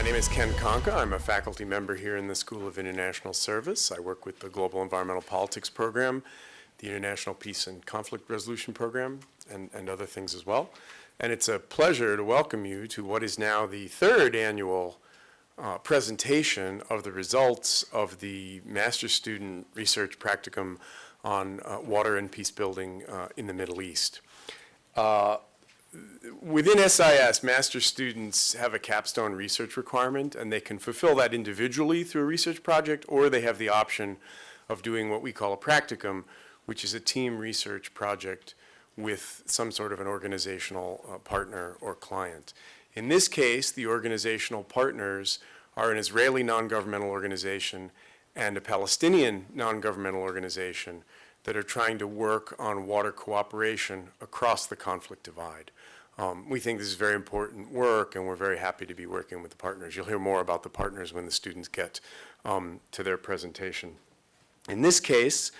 My name is Ken Conca. I'm a faculty member here in the School of International Service. I work with the Global Environmental Politics Program, the International Peace and Conflict Resolution Program, and other things as well. And it's a pleasure to welcome you to what is now the third annual presentation of the results of the Master's Student Research Practicum on Water and Peace Building in the Middle East. Within SIS, master's students have a capstone research requirement, and they can fulfill that individually through a research project, or they have the option of doing what we call a practicum, which is a team research project with some sort of an organizational partner or client. In this case, the organizational partners are an Israeli non-governmental organization and a Palestinian non-governmental organization that are trying to work on water cooperation across the conflict divide. We think this is very important work, and we're very happy to be working with the partners. You'll hear more about the partners when the students get to their presentation. In this case,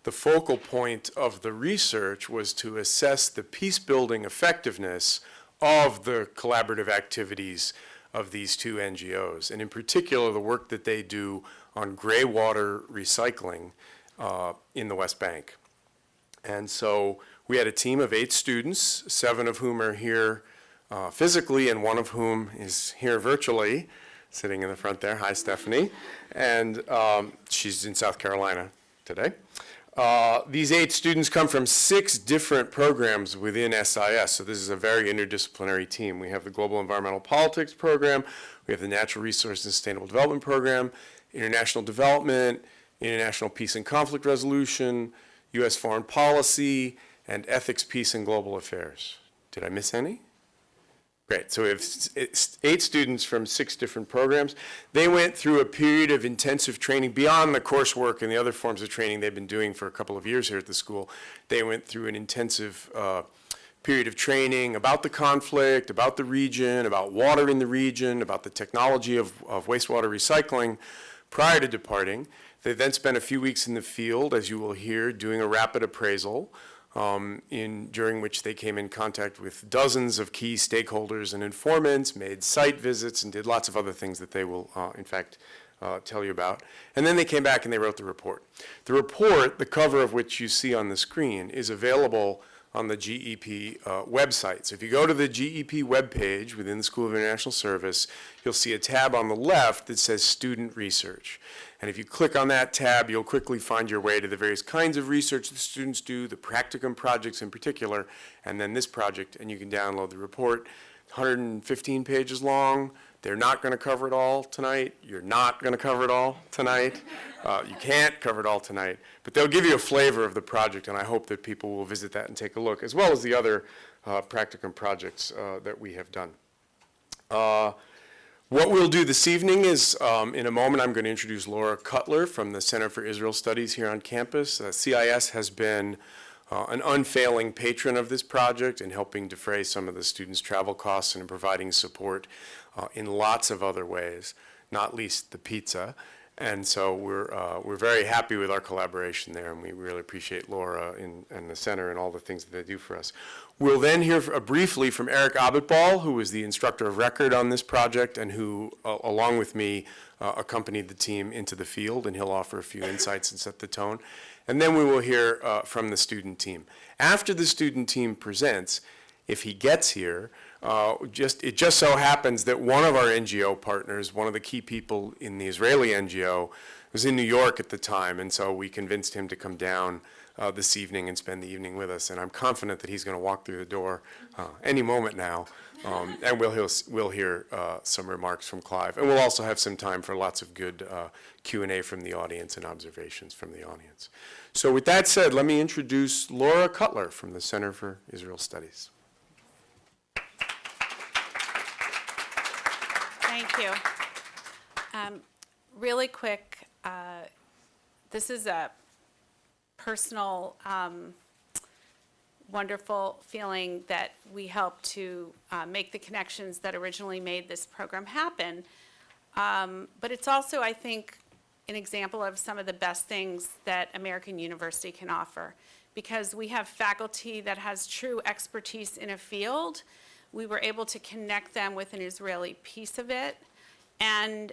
the focal point of the research was to assess the peace-building effectiveness of the collaborative activities of these two NGOs, and in particular, the work that they do on gray water recycling in the West Bank. And so we had a team of 8 students, 7 of whom are here physically, and 1 of whom is here virtually, sitting in the front there. Hi, Stephanie. And she's in South Carolina today. These 8 students come from 6 different programs within SIS, so this is a very interdisciplinary team. We have the Global Environmental Politics Program, we have the Natural Resources and Sustainable Development Program, International Development, International Peace and Conflict Resolution, U.S. Foreign Policy, and Ethics, Peace, and Global Affairs. Did I miss any? Great, so we have 8 students from 6 different programs. They went through a period of intensive training beyond the coursework and the other forms of training they've been doing for a couple of years here at the school. They went through an intensive period of training about the conflict, about the region, about water in the region, about the technology of wastewater recycling prior to departing. They then spent a few weeks in the field, as you will hear, doing a rapid appraisal, during which they came in contact with dozens of key stakeholders and informants, made site visits, and did lots of other things that they will, in fact, tell you about. And then they came back and they wrote the report. The report, the cover of which you see on the screen, is available on the GEP website. So if you go to the GEP webpage within the School of International Service, you'll see a tab on the left that says Student Research. And if you click on that tab, you'll quickly find your way to the various kinds of research the students do, the practicum projects in particular, and then this project, and you can download the report. 115 pages long. They're not going to cover it all tonight. You're not going to cover it all tonight. You can't cover it all tonight. But they'll give you a flavor of the project, and I hope that people will visit that and take a look, as well as the other practicum projects that we have done. What we'll do this evening is, in a moment, I'm going to introduce Laura Cutler from the Center for Israel Studies here on campus. CIS has been an unfailing patron of this project in helping defray some of the students' travel costs and in providing support in lots of other ways, not least the pizza. And so we're very happy with our collaboration there, and we really appreciate Laura and the center and all the things that they do for us. We'll then hear briefly from Eric Abitbol, who is the instructor of record on this project and who, along with me, accompanied the team into the field, and he'll offer a few insights and set the tone. And then we will hear from the student team. After the student team presents, if he gets here, it just so happens that one of our NGO partners, one of the key people in the Israeli NGO, was in New York at the time, and so we convinced him to come down this evening and spend the evening with us. And I'm confident that he's going to walk through the door any moment now, and we'll hear some remarks from Clive. And we'll also have some time for lots of good Q&A from the audience and observations from the audience. So with that said, let me introduce Laura Cutler from the Center for Israel Studies. Thank you. Really quick, this is a personal, wonderful feeling that we helped to make the connections that originally made this program happen. But it's also, I think, an example of some of the best things that American University can offer, because we have faculty that has true expertise in a field. We were able to connect them with an Israeli piece of it, And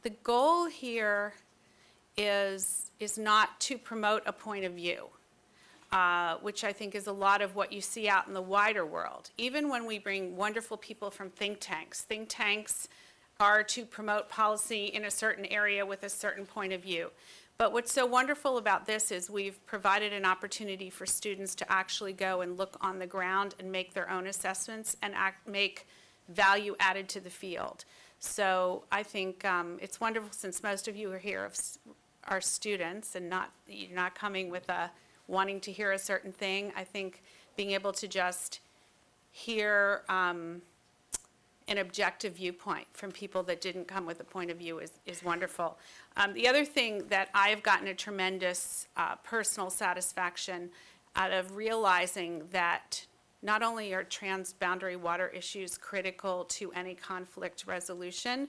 the goal here is not to promote a point of view, which I think is a lot of what you see out in the wider world. Even when we bring wonderful people from think tanks are to promote policy in a certain area with a certain point of view. But what's so wonderful about this is we've provided an opportunity for students to actually go and look on the ground and make their own assessments and make value added to the field. So I think it's wonderful, since most of you are here are students and you're not coming with wanting to hear a certain thing. I think being able to just hear an objective viewpoint from people that didn't come with a point of view is wonderful. The other thing that I've gotten a tremendous personal satisfaction out of realizing that not only are transboundary water issues critical to any conflict resolution,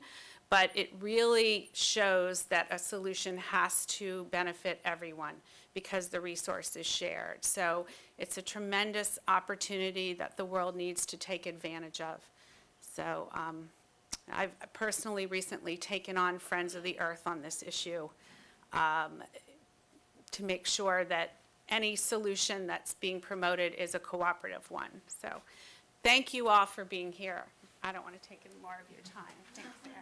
but it really shows that a solution has to benefit everyone because the resource is shared. So it's a tremendous opportunity that the world needs to take advantage of. So I've personally recently taken on Friends of the Earth on this issue to make sure that any solution that's being promoted is a cooperative one. So thank you all for being here. I don't want to take any more of your time. Thanks, Sarah.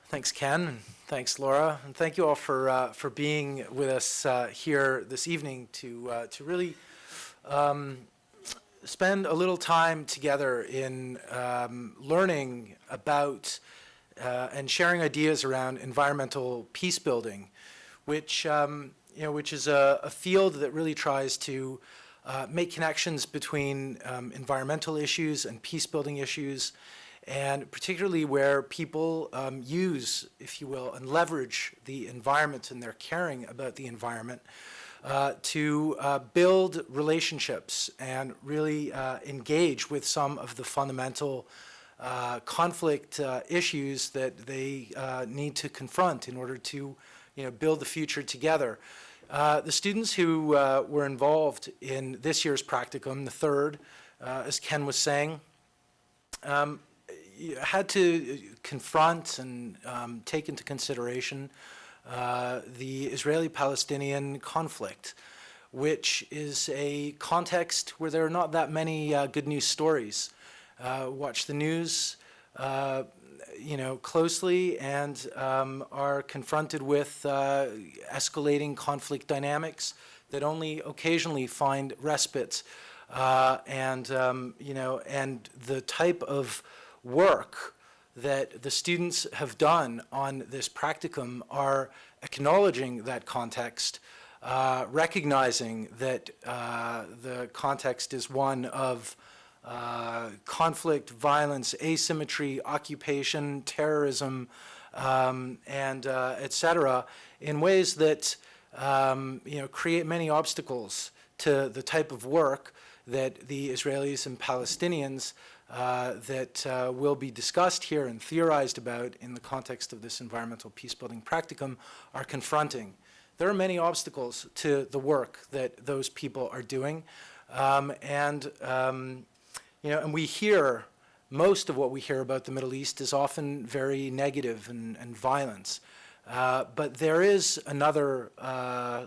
Thanks, Ken, and thanks, Laura, and thank you all for being with us here this evening to really spend a little time together in learning about and sharing ideas around environmental peace building, which is a field that really tries to make connections between environmental issues and peace building issues, and particularly where people use, if you will, and leverage the environment and their caring about the environment to build relationships and really engage with some of the fundamental conflict issues that they need to confront in order to build the future together. The students who were involved in this year's practicum, the third, as Ken was saying, had to confront and take into consideration the Israeli-Palestinian conflict, which is a context where there are not that many good news stories. Watch the news, closely, and are confronted with escalating conflict dynamics that only occasionally find respite, and the type of work that the students have done on this practicum are acknowledging that context, recognizing that the context is one of conflict, violence, asymmetry, occupation, terrorism, and et cetera, in ways that create many obstacles to the type of work that the Israelis and Palestinians that will be discussed here and theorized about in the context of this environmental peacebuilding practicum are confronting. There are many obstacles to the work that those people are doing, and we hear, most of what we hear about the Middle East is often very negative and violence. But there is another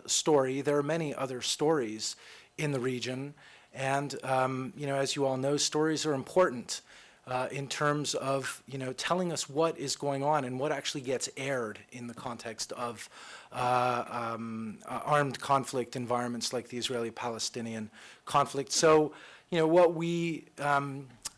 story. There are many other stories in the region. And, as you all know, stories are important in terms of, telling us what is going on and what actually gets aired in the context of armed conflict environments like the Israeli-Palestinian conflict. So, what we, I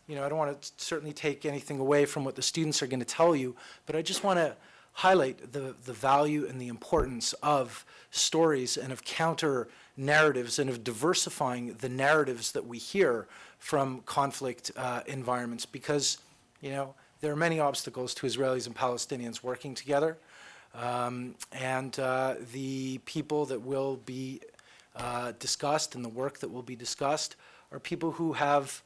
don't want to certainly take anything away from what the students are going to tell you, but I just want to highlight the value and the importance of stories and of counter narratives and of diversifying the narratives that we hear from conflict environments, because there are many obstacles to Israelis and Palestinians working together, and the people that will be discussed and the work that will be discussed are people who have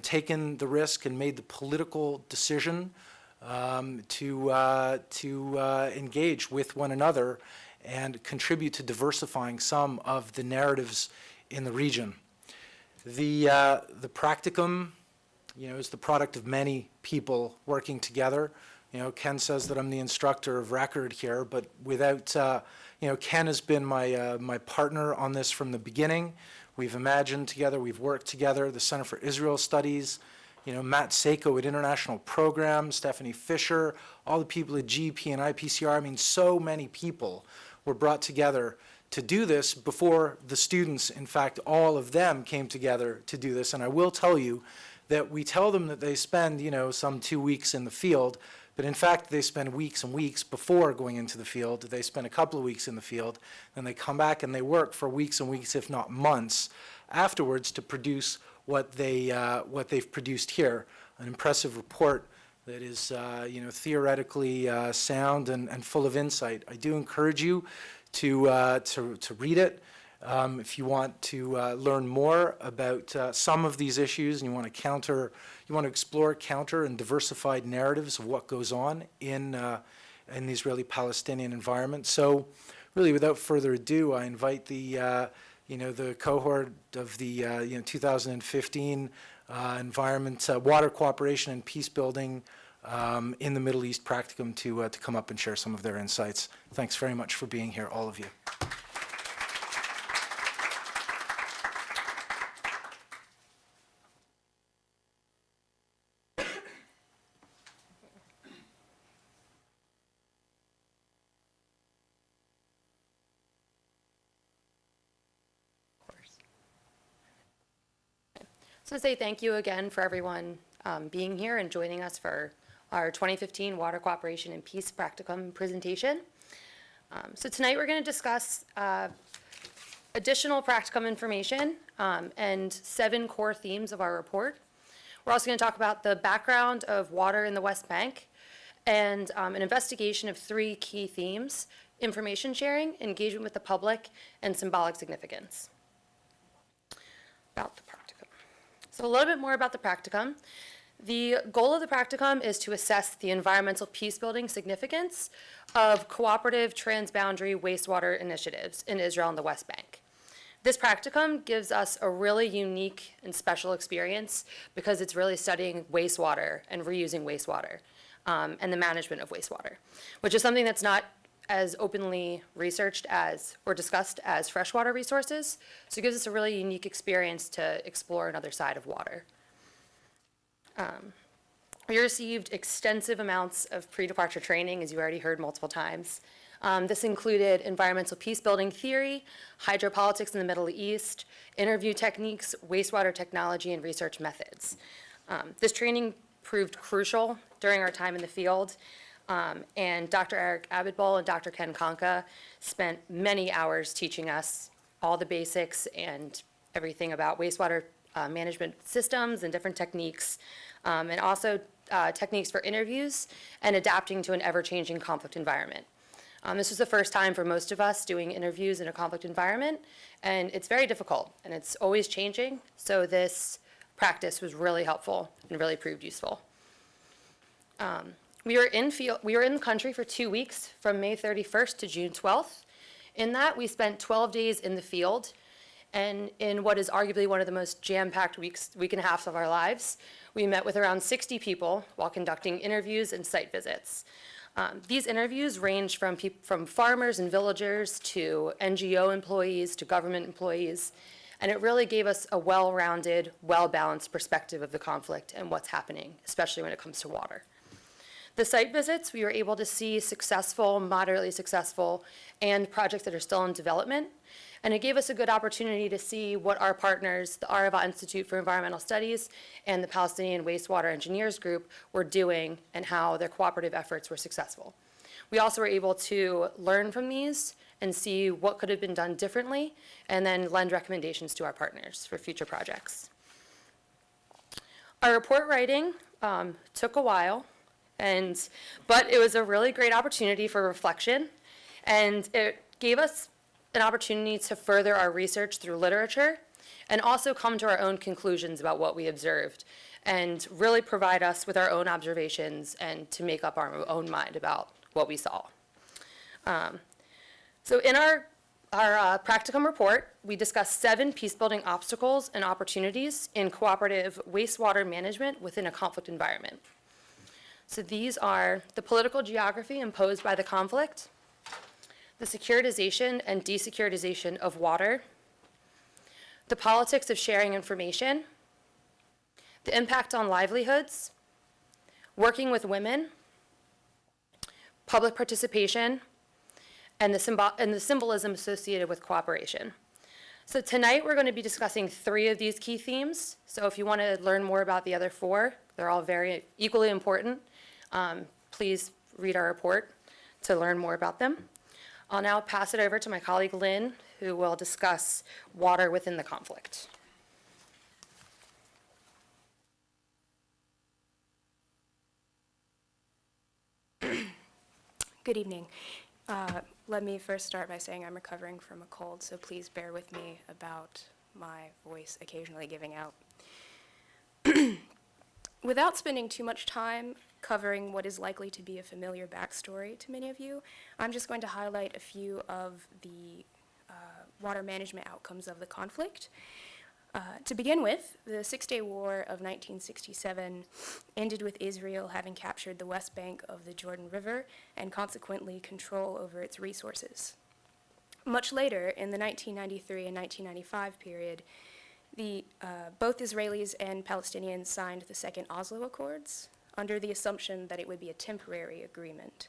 taken the risk and made the political decision to engage with one another and contribute to diversifying some of the narratives in the region. The practicum, is the product of many people working together. Ken says that I'm the instructor of record here, but without, Ken has been my partner on this from the beginning. We've imagined together, we've worked together, the Center for Israel Studies, Matt Seiko at International Programs, Stephanie Fisher, all the people at GP and IPCR. I mean, so many people were brought together to do this before the students, in fact, all of them came together to do this. And I will tell you that we tell them that they spend, some 2 weeks in the field, but in fact, they spend weeks and weeks before going into the field. They spend a couple of weeks in the field, then they come back and they work for weeks and weeks, if not months, afterwards to produce what they've produced here, an impressive report that is, theoretically sound and full of insight. I do encourage you to read it. If you want to learn more about some of these issues and you want to explore counter and diversified narratives of what goes on in the Israeli-Palestinian environment. So really, without further ado, I invite the cohort of the 2015 Environment, Water Cooperation and Peacebuilding in the Middle East practicum to come up and share some of their insights. Thanks very much for being here, all of you. So say thank you again for everyone being here and joining us for our 2015 Water Cooperation and Peace Practicum presentation. So tonight we're going to discuss additional practicum information and 7 core themes of our report. We're also going to talk about the background of water in the West Bank and an investigation of 3 key themes: information sharing, engagement with the public, and symbolic significance. About the practicum. So a little bit more about the practicum. The goal of the practicum is to assess the environmental peacebuilding significance of cooperative transboundary wastewater initiatives in Israel and the West Bank. This practicum gives us a really unique and special experience because it's really studying wastewater and reusing wastewater and the management of wastewater, which is something that's not as openly researched as or discussed as freshwater resources. So it gives us a really unique experience to explore another side of water. We received extensive amounts of pre-departure training, as you already heard multiple times. This included environmental peacebuilding theory, hydropolitics in the Middle East, interview techniques, wastewater technology, and research methods. This training proved crucial during our time in the field. And Dr. Eric Abitbol and Dr. Ken Konka spent many hours teaching us all the basics and everything about wastewater management systems and different techniques, and also techniques for interviews and adapting to an ever-changing conflict environment. This was the first time for most of us doing interviews in a conflict environment, and it's very difficult, and it's always changing, so this practice was really helpful and really proved useful. We were in the country for 2 weeks, from May 31st to June 12th. In that, we spent 12 days in the field, and in what is arguably one of the most jam-packed week and a half of our lives, we met with around 60 people while conducting interviews and site visits. These interviews ranged from farmers and villagers to NGO employees to government employees, and it really gave us a well-rounded, well-balanced perspective of the conflict and what's happening, especially when it comes to water. The site visits, we were able to see successful, moderately successful, and projects that are still in development. And it gave us a good opportunity to see what our partners, the Arava Institute for Environmental Studies and the Palestinian Wastewater Engineers Group, were doing and how their cooperative efforts were successful. We also were able to learn from these and see what could have been done differently, and then lend recommendations to our partners for future projects. Our report writing took a while. But it was a really great opportunity for reflection, and it gave us an opportunity to further our research through literature and also come to our own conclusions about what we observed and really provide us with our own observations and to make up our own mind about what we saw. So in our our practicum report, we discussed 7 peacebuilding obstacles and opportunities in cooperative wastewater management within a conflict environment. So these are the political geography imposed by the conflict, the securitization and desecuritization of water, the politics of sharing information, the impact on livelihoods, working with women, public participation, and the symbolism associated with cooperation. So tonight, we're going to be discussing 3 of these key themes. So if you want to learn more about the other 4, they're all very equally important. Please read our report to learn more about them. I'll now pass it over to my colleague Lynn, who will discuss water within the conflict. Good evening. Let me first start by saying I'm recovering from a cold, so please bear with me about my voice occasionally giving out. Without spending too much time covering what is likely to be a familiar backstory to many of you, I'm just going to highlight a few of the water management outcomes of the conflict. To begin with, the Six-Day War of 1967 ended with Israel having captured the West Bank of the Jordan River and consequently control over its resources. Much later, in the 1993 and 1995 period, both Israelis and Palestinians signed the Second Oslo Accords under the assumption that it would be a temporary agreement.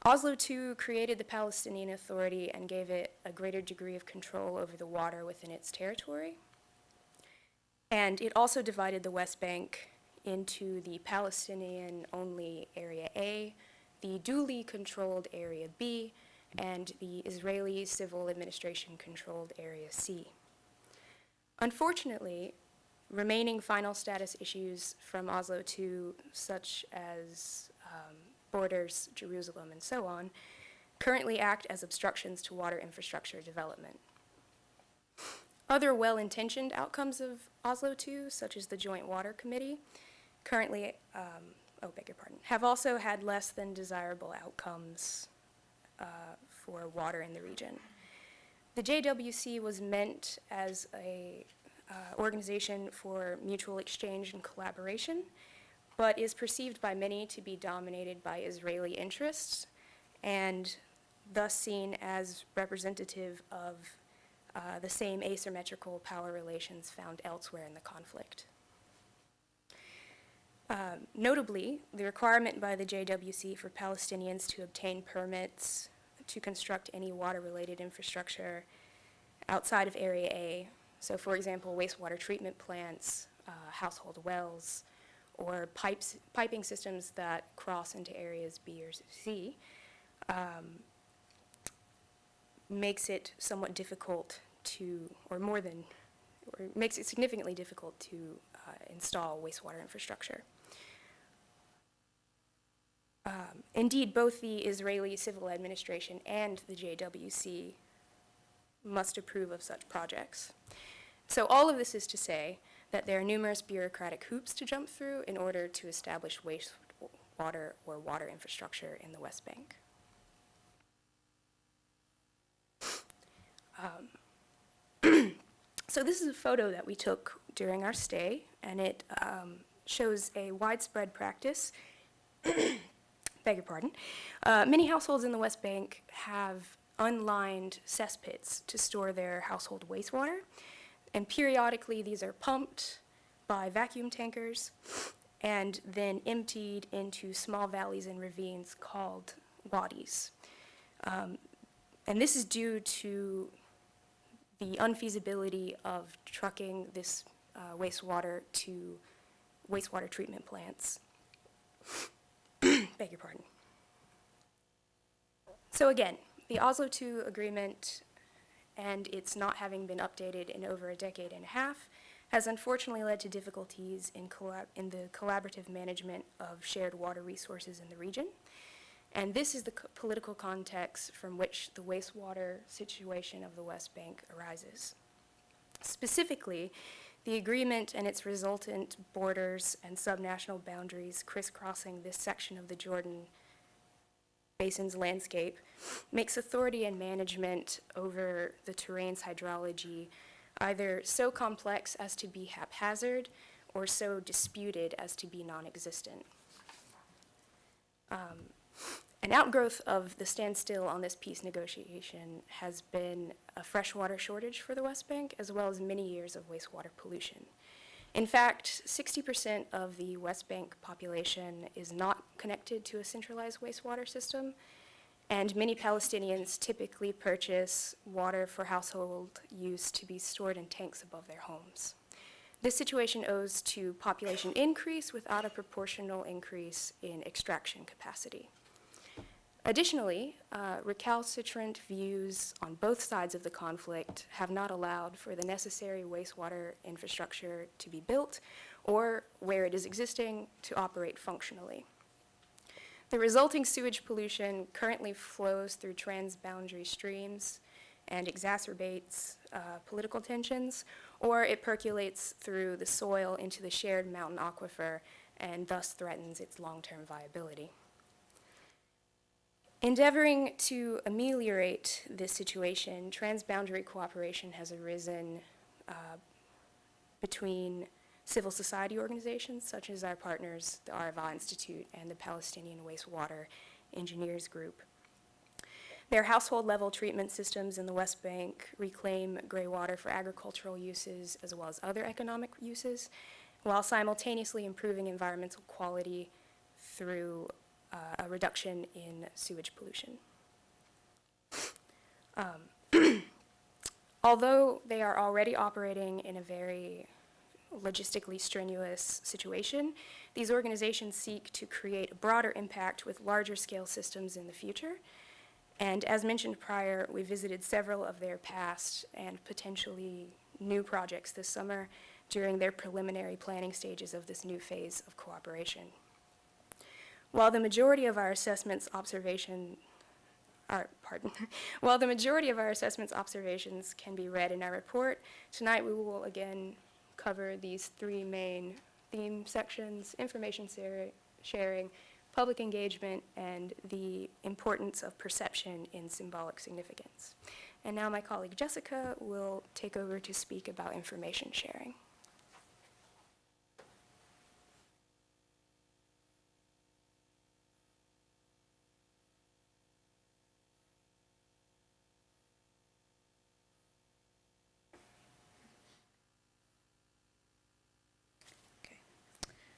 Oslo II created the Palestinian Authority and gave it a greater degree of control over the water within its territory. And it also divided the West Bank into the Palestinian-only Area A, the duly controlled Area B, and the Israeli Civil Administration-controlled Area C. Unfortunately, remaining final status issues from Oslo II, such as borders, Jerusalem, and so on, currently act as obstructions to water infrastructure development. Other well-intentioned outcomes of Oslo II, such as the Joint Water Committee, have also had less than desirable outcomes for water in the region. The JWC was meant as a organization for mutual exchange and collaboration, but is perceived by many to be dominated by Israeli interests and thus seen as representative of the same asymmetrical power relations found elsewhere in the conflict. Notably, the requirement by the JWC for Palestinians to obtain permits to construct any water-related infrastructure outside of Area A, so for example, wastewater treatment plants, household wells, or piping systems that cross into areas B or C, makes it somewhat difficult to, makes it significantly difficult to install wastewater infrastructure. Indeed, both the Israeli Civil Administration and the JWC must approve of such projects. So all of this is to say that there are numerous bureaucratic hoops to jump through in order to establish wastewater or water infrastructure in the West Bank. So this is a photo that we took during our stay, and it shows a widespread practice. Beg your pardon. Many households in the West Bank have unlined cesspits to store their household wastewater, and periodically these are pumped by vacuum tankers and then emptied into small valleys and ravines called wadis. And this is due to the unfeasibility of trucking this wastewater to wastewater treatment plants. Beg your pardon. So again, the Oslo II agreement and its not having been updated in over a decade and a half has unfortunately led to difficulties in the collaborative management of shared water resources in the region. And this is the political context from which the wastewater situation of the West Bank arises. Specifically, the agreement and its resultant borders and subnational boundaries crisscrossing this section of the Jordan basin's landscape makes authority and management over the terrain's hydrology either so complex as to be haphazard or so disputed as to be non-existent. An outgrowth of the standstill on this peace negotiation has been a freshwater shortage for the West Bank, as well as many years of wastewater pollution. In fact, 60% of the West Bank population is not connected to a centralized wastewater system, and many Palestinians typically purchase water for household use to be stored in tanks above their homes. This situation owes to population increase without a proportional increase in extraction capacity. Additionally, recalcitrant views on both sides of the conflict have not allowed for the necessary wastewater infrastructure to be built, or where it is existing, to operate functionally. The resulting sewage pollution currently flows through transboundary streams and exacerbates political tensions, or it percolates through the soil into the shared mountain aquifer and thus threatens its long-term viability. Endeavoring to ameliorate this situation, transboundary cooperation has arisen between civil society organizations such as our partners, the Arava Institute and the Palestinian Wastewater Engineers Group. Their household-level treatment systems in the West Bank reclaim gray water for agricultural uses as well as other economic uses, while simultaneously improving environmental quality through a reduction in sewage pollution. Although they are already operating in a very logistically strenuous situation, these organizations seek to create a broader impact with larger scale systems in the future. And as mentioned prior, we visited several of their past and potentially new projects this summer during their preliminary planning stages of this new phase of cooperation. While the majority of our assessments observations can be read in our report, tonight we will again cover these three main theme sections: information sharing, public engagement, and the importance of perception in symbolic significance. And now my colleague Jessica will take over to speak about information sharing.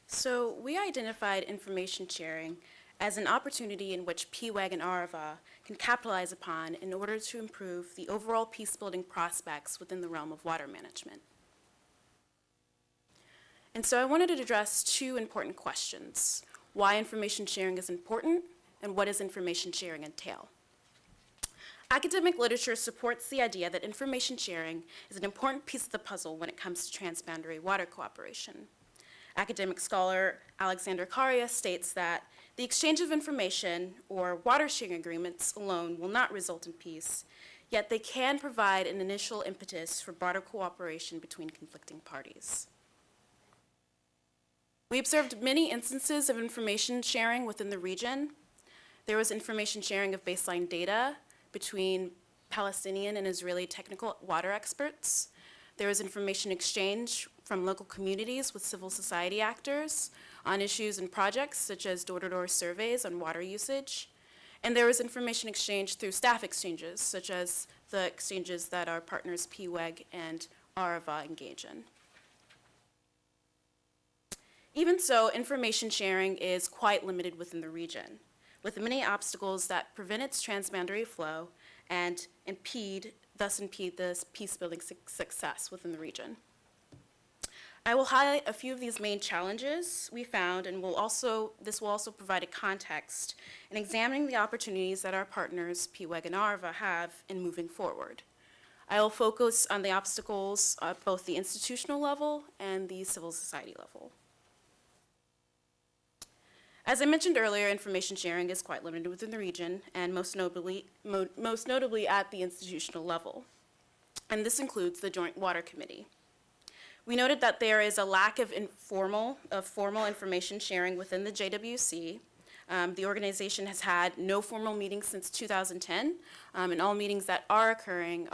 So we identified information sharing as an opportunity in which PWAG and Arava can capitalize upon in order to improve the overall peace-building prospects within the realm of water management. And so I wanted to address two important questions: why information sharing is important, and what does information sharing entail? Academic literature supports the idea that information sharing is an important piece of the puzzle when it comes to transboundary water cooperation. Academic scholar Alexander Karia states that the exchange of information or water sharing agreements alone will not result in peace, yet they can provide an initial impetus for broader cooperation between conflicting parties. We observed many instances of information sharing within the region. There was information sharing of baseline data between Palestinian and Israeli technical water experts. There was information exchange from local communities with civil society actors on issues and projects such as door-to-door surveys on water usage. And there was information exchange through staff exchanges, such as the exchanges that our partners PWAG and Arava engage in. Even so, information sharing is quite limited within the region, with many obstacles that prevent its transboundary flow and thus impede the peace-building success within the region. I will highlight a few of these main challenges we found, and this will also provide a context in examining the opportunities that our partners, PWAG and Arava, have in moving forward. I will focus on the obstacles at both the institutional level and the civil society level. As I mentioned earlier, information sharing is quite limited within the region, and most notably at the institutional level. And this includes the Joint Water Committee. We noted that there is a lack of formal information sharing within the JWC, The organization has had no formal meetings since 2010, and all meetings that are occurring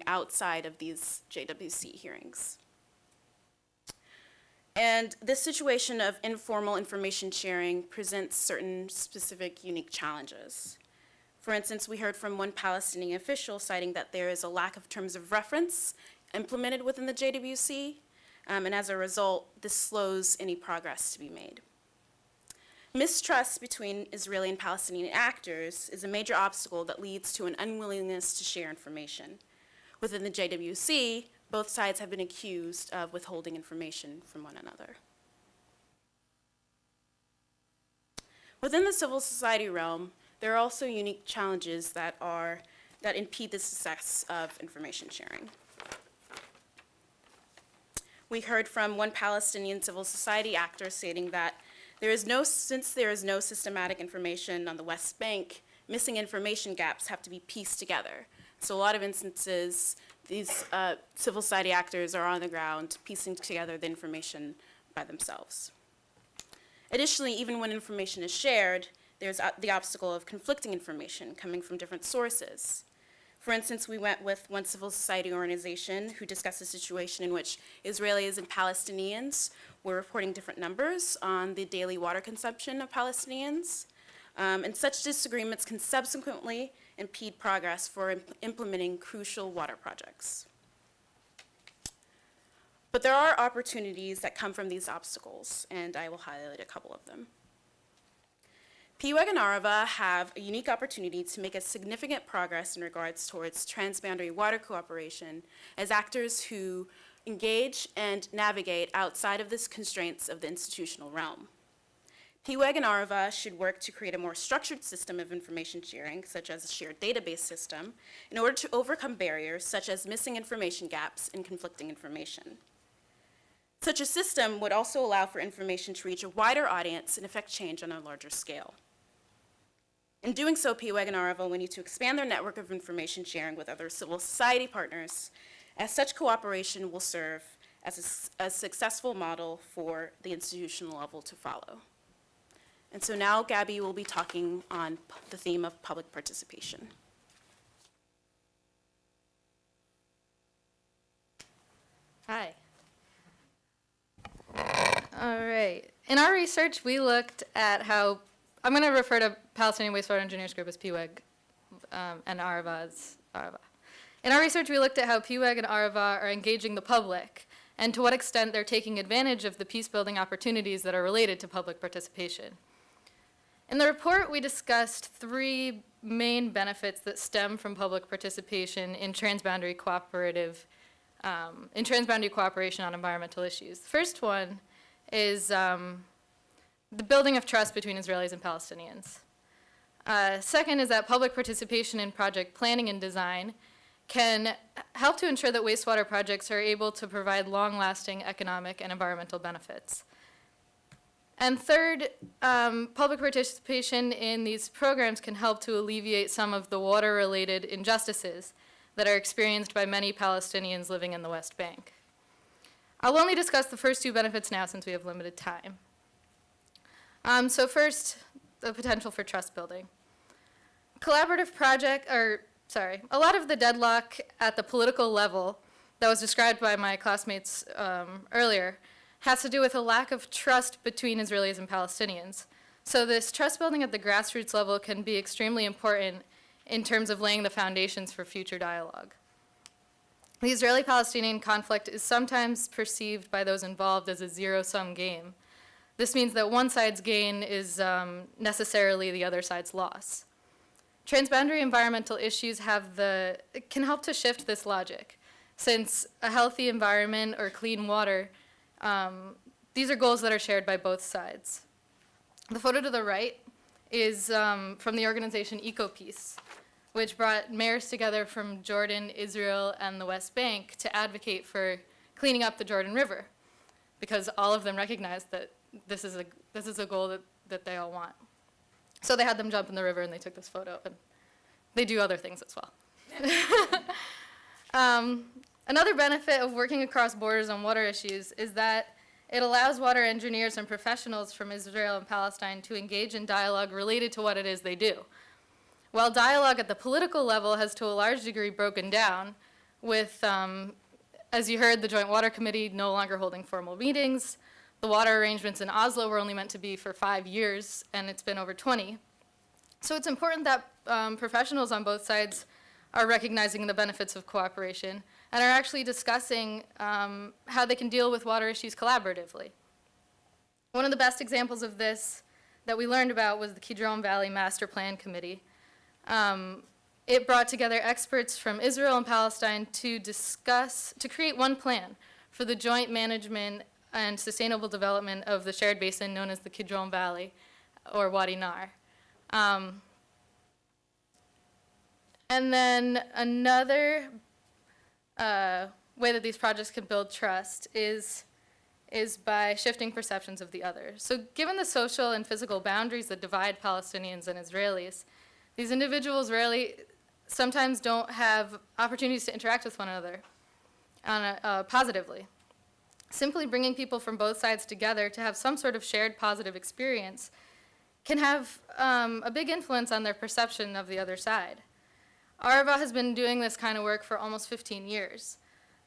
outside of these JWC hearings. And this situation of informal information sharing presents certain specific unique challenges. For instance, we heard from one Palestinian official citing that there is a lack of terms of reference implemented within the JWC, and as a result, this slows any progress to be made. Mistrust between Israeli and Palestinian actors is a major obstacle that leads to an unwillingness to share information. Within the JWC, both sides have been accused of withholding information from one another. Within the civil society realm, there are also unique challenges that impede the success of information sharing. We heard from one Palestinian civil society actor stating that since there is no systematic information on the West Bank, missing information gaps have to be pieced together. So a lot of instances, these civil society actors are on the ground piecing together the information by themselves. Additionally, even when information is shared, there's the obstacle of conflicting information coming from different sources. For instance, we went with one civil society organization who discussed a situation in which Israelis and Palestinians were reporting different numbers on the daily water consumption of Palestinians. And such disagreements can subsequently impede progress for implementing crucial water projects. But there are opportunities that come from these obstacles, and I will highlight a couple of them. PWEG and ARVA have a unique opportunity to make a significant progress in regards towards transboundary water cooperation as actors who engage and navigate outside of the constraints of the institutional realm. PWEG and ARVA should work to create a more structured system of information sharing, such as a shared database system, in order to overcome barriers such as missing information gaps and conflicting information. Such a system would also allow for information to reach a wider audience and affect change on a larger scale. In doing so, PWEG and ARVA will need to expand their network of information sharing with other civil society partners, as such cooperation will serve as a successful model for the institutional level to follow. And so now Gabby will be talking on the theme of public participation. Hi. All right. In our research, we looked at how, I'm going to refer to Palestinian Wastewater Engineers Group as PWEG and ARVA as ARVA. In our research, we looked at how PWEG and ARVA are engaging the public and to what extent they're taking advantage of the peace-building opportunities that are related to public participation. In the report, we discussed three main benefits that stem from public participation in transboundary cooperation on environmental issues. The first one is the building of trust between Israelis and Palestinians. Second is that public participation in project planning and design can help to ensure that wastewater projects are able to provide long-lasting economic and environmental benefits. And third, public participation in these programs can help to alleviate some of the water-related injustices that are experienced by many Palestinians living in the West Bank. I'll only discuss the first two benefits now since we have limited time. So first, the potential for trust building. A lot of the deadlock at the political level that was described by my classmates earlier has to do with a lack of trust between Israelis and Palestinians. So this trust building at the grassroots level can be extremely important in terms of laying the foundations for future dialogue. The Israeli-Palestinian conflict is sometimes perceived by those involved as a zero-sum game. This means that one side's gain is necessarily the other side's loss. Transboundary environmental issues can help to shift this logic, since a healthy environment or clean water, these are goals that are shared by both sides. The photo to the right is from the organization EcoPeace, which brought mayors together from Jordan, Israel, and the West Bank to advocate for cleaning up the Jordan River, because all of them recognized that this is a goal that they all want. So they had them jump in the river and they took this photo, and they do other things as well. Another benefit of working across borders on water issues is that It allows water engineers and professionals from Israel and Palestine to engage in dialogue related to what it is they do. While dialogue at the political level has to a large degree broken down, with, as you heard, the Joint Water Committee no longer holding formal meetings, the water arrangements in Oslo were only meant to be for 5 years, and it's been over 20. So it's important that professionals on both sides are recognizing the benefits of cooperation and are actually discussing how they can deal with water issues collaboratively. One of the best examples of this that we learned about was the Kidron Valley Master Plan Committee. It brought together experts from Israel and Palestine to create one plan for the joint management and sustainable development of the shared basin known as the Kidron Valley, or Wadi Nar. And then another way that these projects can build trust is by shifting perceptions of the other. So given the social and physical boundaries that divide Palestinians and Israelis, these individuals really sometimes don't have opportunities to interact with one another positively. Simply bringing people from both sides together to have some sort of shared positive experience can have a big influence on their perception of the other side. Arava has been doing this kind of work for almost 15 years.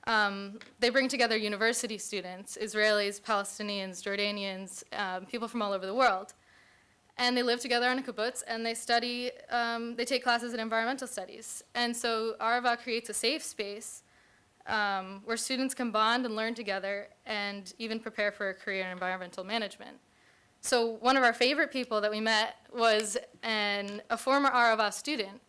They bring together university students, Israelis, Palestinians, Jordanians, people from all over the world. And they live together on a kibbutz, and they take classes in environmental studies. And so Arava creates a safe space where students can bond and learn together and even prepare for a career in environmental management. So one of our favorite people that we met was a former Arava student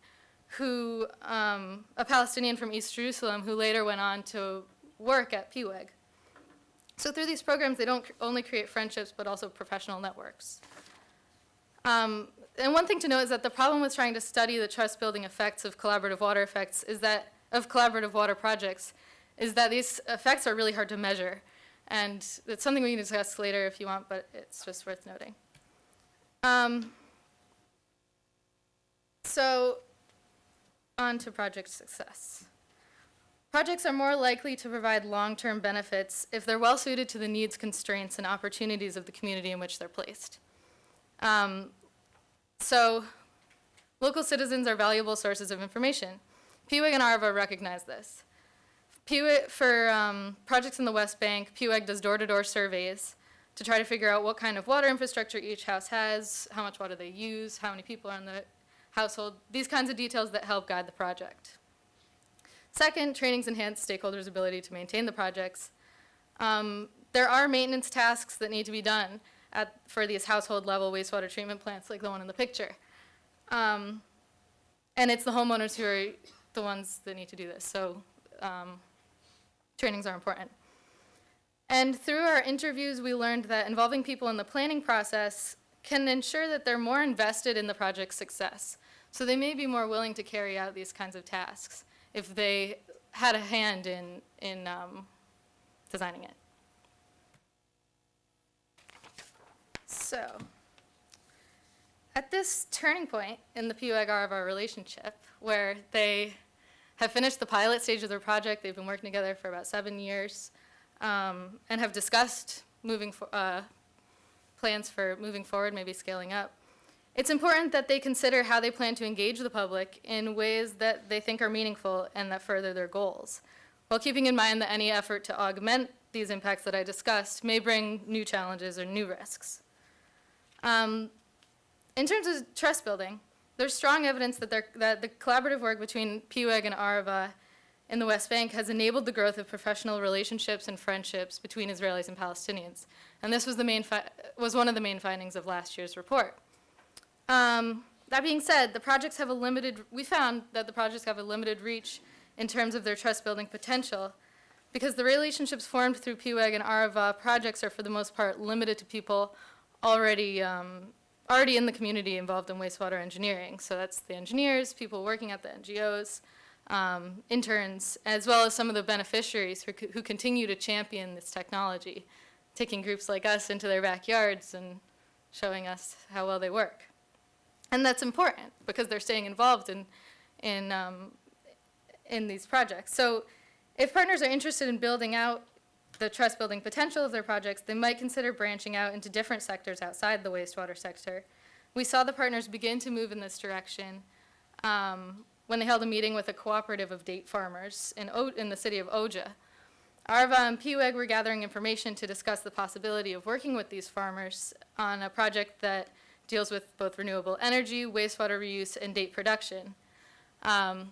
a Palestinian from East Jerusalem who later went on to work at PWEG. So through these programs, they don't only create friendships, but also professional networks. And one thing to note is that the problem with trying to study the trust-building effects of collaborative water collaborative water projects is that these effects are really hard to measure. And it's something we can discuss later if you want, but it's just worth noting. So on to project success. Projects are more likely to provide long-term benefits if they're well-suited to the needs, constraints, and opportunities of the community in which they're placed. So local citizens are valuable sources of information. PWEG and Arava recognize this. For projects in the West Bank, PWEG does door-to-door surveys to try to figure out what kind of water infrastructure each house has, how much water they use, how many people are in the household, these kinds of details that help guide the project. Second, trainings enhance stakeholders' ability to maintain the projects. There are maintenance tasks that need to be done for these household-level wastewater treatment plants like the one in the picture. And it's the homeowners who are the ones that need to do this, so trainings are important. And through our interviews, we learned that involving people in the planning process can ensure that they're more invested in the project's success. So they may be more willing to carry out these kinds of tasks if they had a hand in designing it. So at this turning point in the PWEG-Arava relationship, where they have finished the pilot stage of their project, they've been working together for about 7 years, and have discussed plans for moving forward, maybe scaling up. It's important that they consider how they plan to engage the public in ways that they think are meaningful and that further their goals, while keeping in mind that any effort to augment these impacts that I discussed may bring new challenges or new risks. In terms of trust building, there's strong evidence that the collaborative work between PWEG and Arava in the West Bank has enabled the growth of professional relationships and friendships between Israelis and Palestinians. And this was one of the main findings of last year's report. That being said, we found that the projects have a limited reach in terms of their trust-building potential, because the relationships formed through PWEG and Arava projects are for the most part limited to people already in the community involved in wastewater engineering. So that's the engineers, people working at the NGOs, interns, as well as some of the beneficiaries who continue to champion this technology, taking groups like us into their backyards and showing us how well they work. And that's important because they're staying involved in these projects. So if partners are interested in building out the trust building potential of their projects, they might consider branching out into different sectors outside the wastewater sector. We saw the partners begin to move in this direction when they held a meeting with a cooperative of date farmers in the city of Oja. ARVA and PWEG were gathering information to discuss the possibility of working with these farmers on a project that deals with both renewable energy, wastewater reuse, and date production. And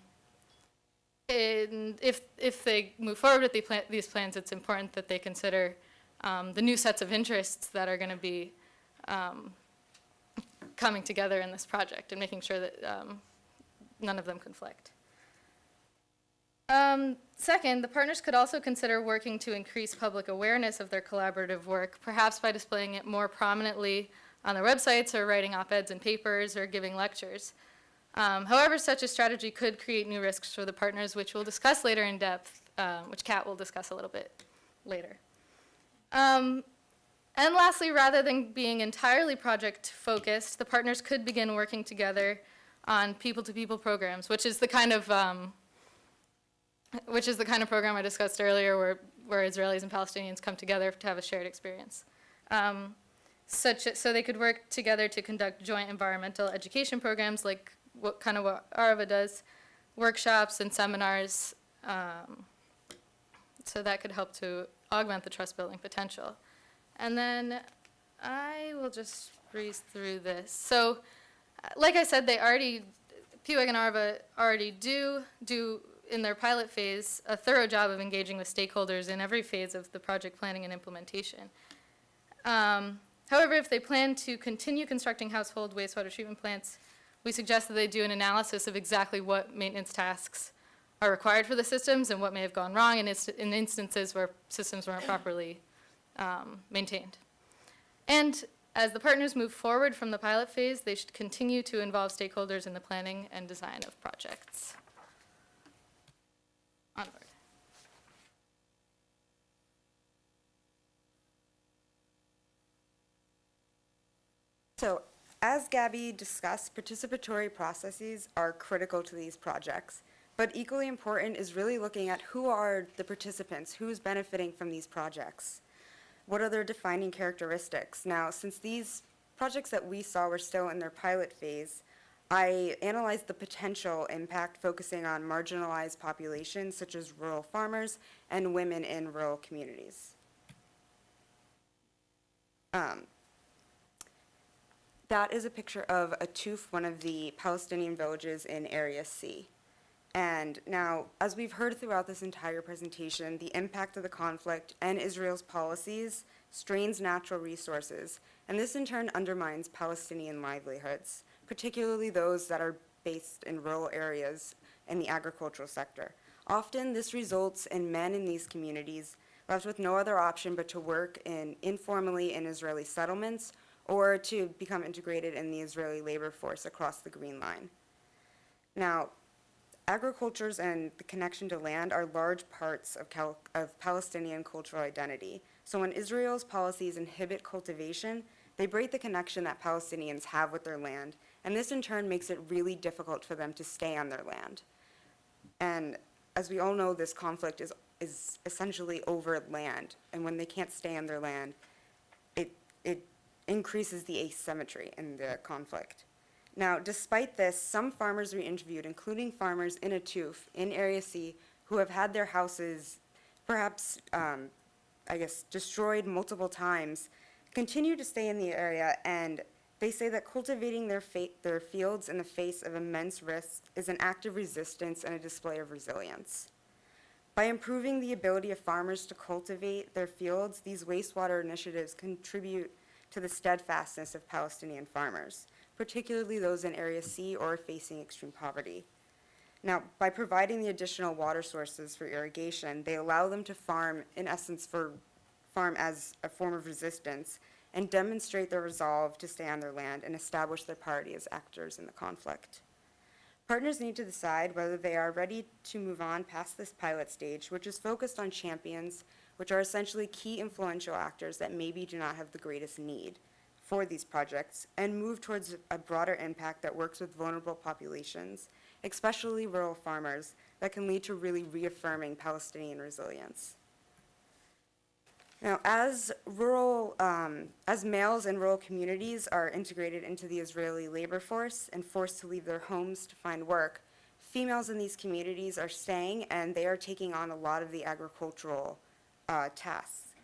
if they move forward with these plans, it's important that they consider the new sets of interests that are going to be coming together in this project and making sure that none of them conflict. Second, the partners could also consider working to increase public awareness of their collaborative work, perhaps by displaying it more prominently on their websites or writing op-eds in papers or giving lectures. However, such a strategy could create new risks for the partners, which we'll discuss later in depth, which Kat will discuss a little bit later. And lastly, rather than being entirely project-focused, the partners could begin working together on people-to-people programs, which is the kind of program I discussed earlier, where Israelis and Palestinians come together to have a shared experience. So they could work together to conduct joint environmental education programs, like what ARVA does, workshops and seminars. So that could help to augment the trust-building potential. And then I will just breeze through this. So, like I said, PWEG and ARVA already do in their pilot phase a thorough job of engaging with stakeholders in every phase of the project planning and implementation. However, if they plan to continue constructing household wastewater treatment plants, we suggest that they do an analysis of exactly what maintenance tasks are required for the systems and what may have gone wrong in instances where systems weren't properly maintained. And as the partners move forward from the pilot phase, they should continue to involve stakeholders in the planning and design of projects. Onward. So, as Gabby discussed, participatory processes are critical to these projects. But equally important is really looking at who are the participants, who's benefiting from these projects. What are their defining characteristics? Now, since these projects that we saw were still in their pilot phase, I analyzed the potential impact focusing on marginalized populations such as rural farmers and women in rural communities. That is a picture of Atuf, one of the Palestinian villages in Area C. And now, as we've heard throughout this entire presentation, the impact of the conflict and Israel's policies strains natural resources, and this in turn undermines Palestinian livelihoods, particularly those that are based in rural areas in the agricultural sector. Often, this results in men in these communities left with no other option but to work informally in Israeli settlements or to become integrated in the Israeli labor force across the Green Line. Now, agricultures and the connection to land are large parts of Palestinian cultural identity. So when Israel's policies inhibit cultivation, they break the connection that Palestinians have with their land, and this in turn makes it really difficult for them to stay on their land. And as we all know, this conflict is essentially over land, and when they can't stay on their land, it increases the asymmetry in the conflict. Now, despite this, some farmers we interviewed, including farmers in Atuf, in Area C, who have had their houses perhaps, destroyed multiple times, continue to stay in the area, and they say that cultivating their fields in the face of immense risks is an act of resistance and a display of resilience. By improving the ability of farmers to cultivate their fields, these wastewater initiatives contribute to the steadfastness of Palestinian farmers, particularly those in Area C or facing extreme poverty. Now, by providing the additional water sources for irrigation, they allow them to farm, in essence, farm as a form of resistance and demonstrate their resolve to stay on their land and establish their party as actors in the conflict. Partners need to decide whether they are ready to move on past this pilot stage, which is focused on champions, which are essentially key influential actors that maybe do not have the greatest need for these projects, and move towards a broader impact that works with vulnerable populations, especially rural farmers, that can lead to really reaffirming Palestinian resilience. Now, as males in rural communities are integrated into the Israeli labor force and forced to leave their homes to find work, females in these communities are staying and they are taking on a lot of the agricultural tasks.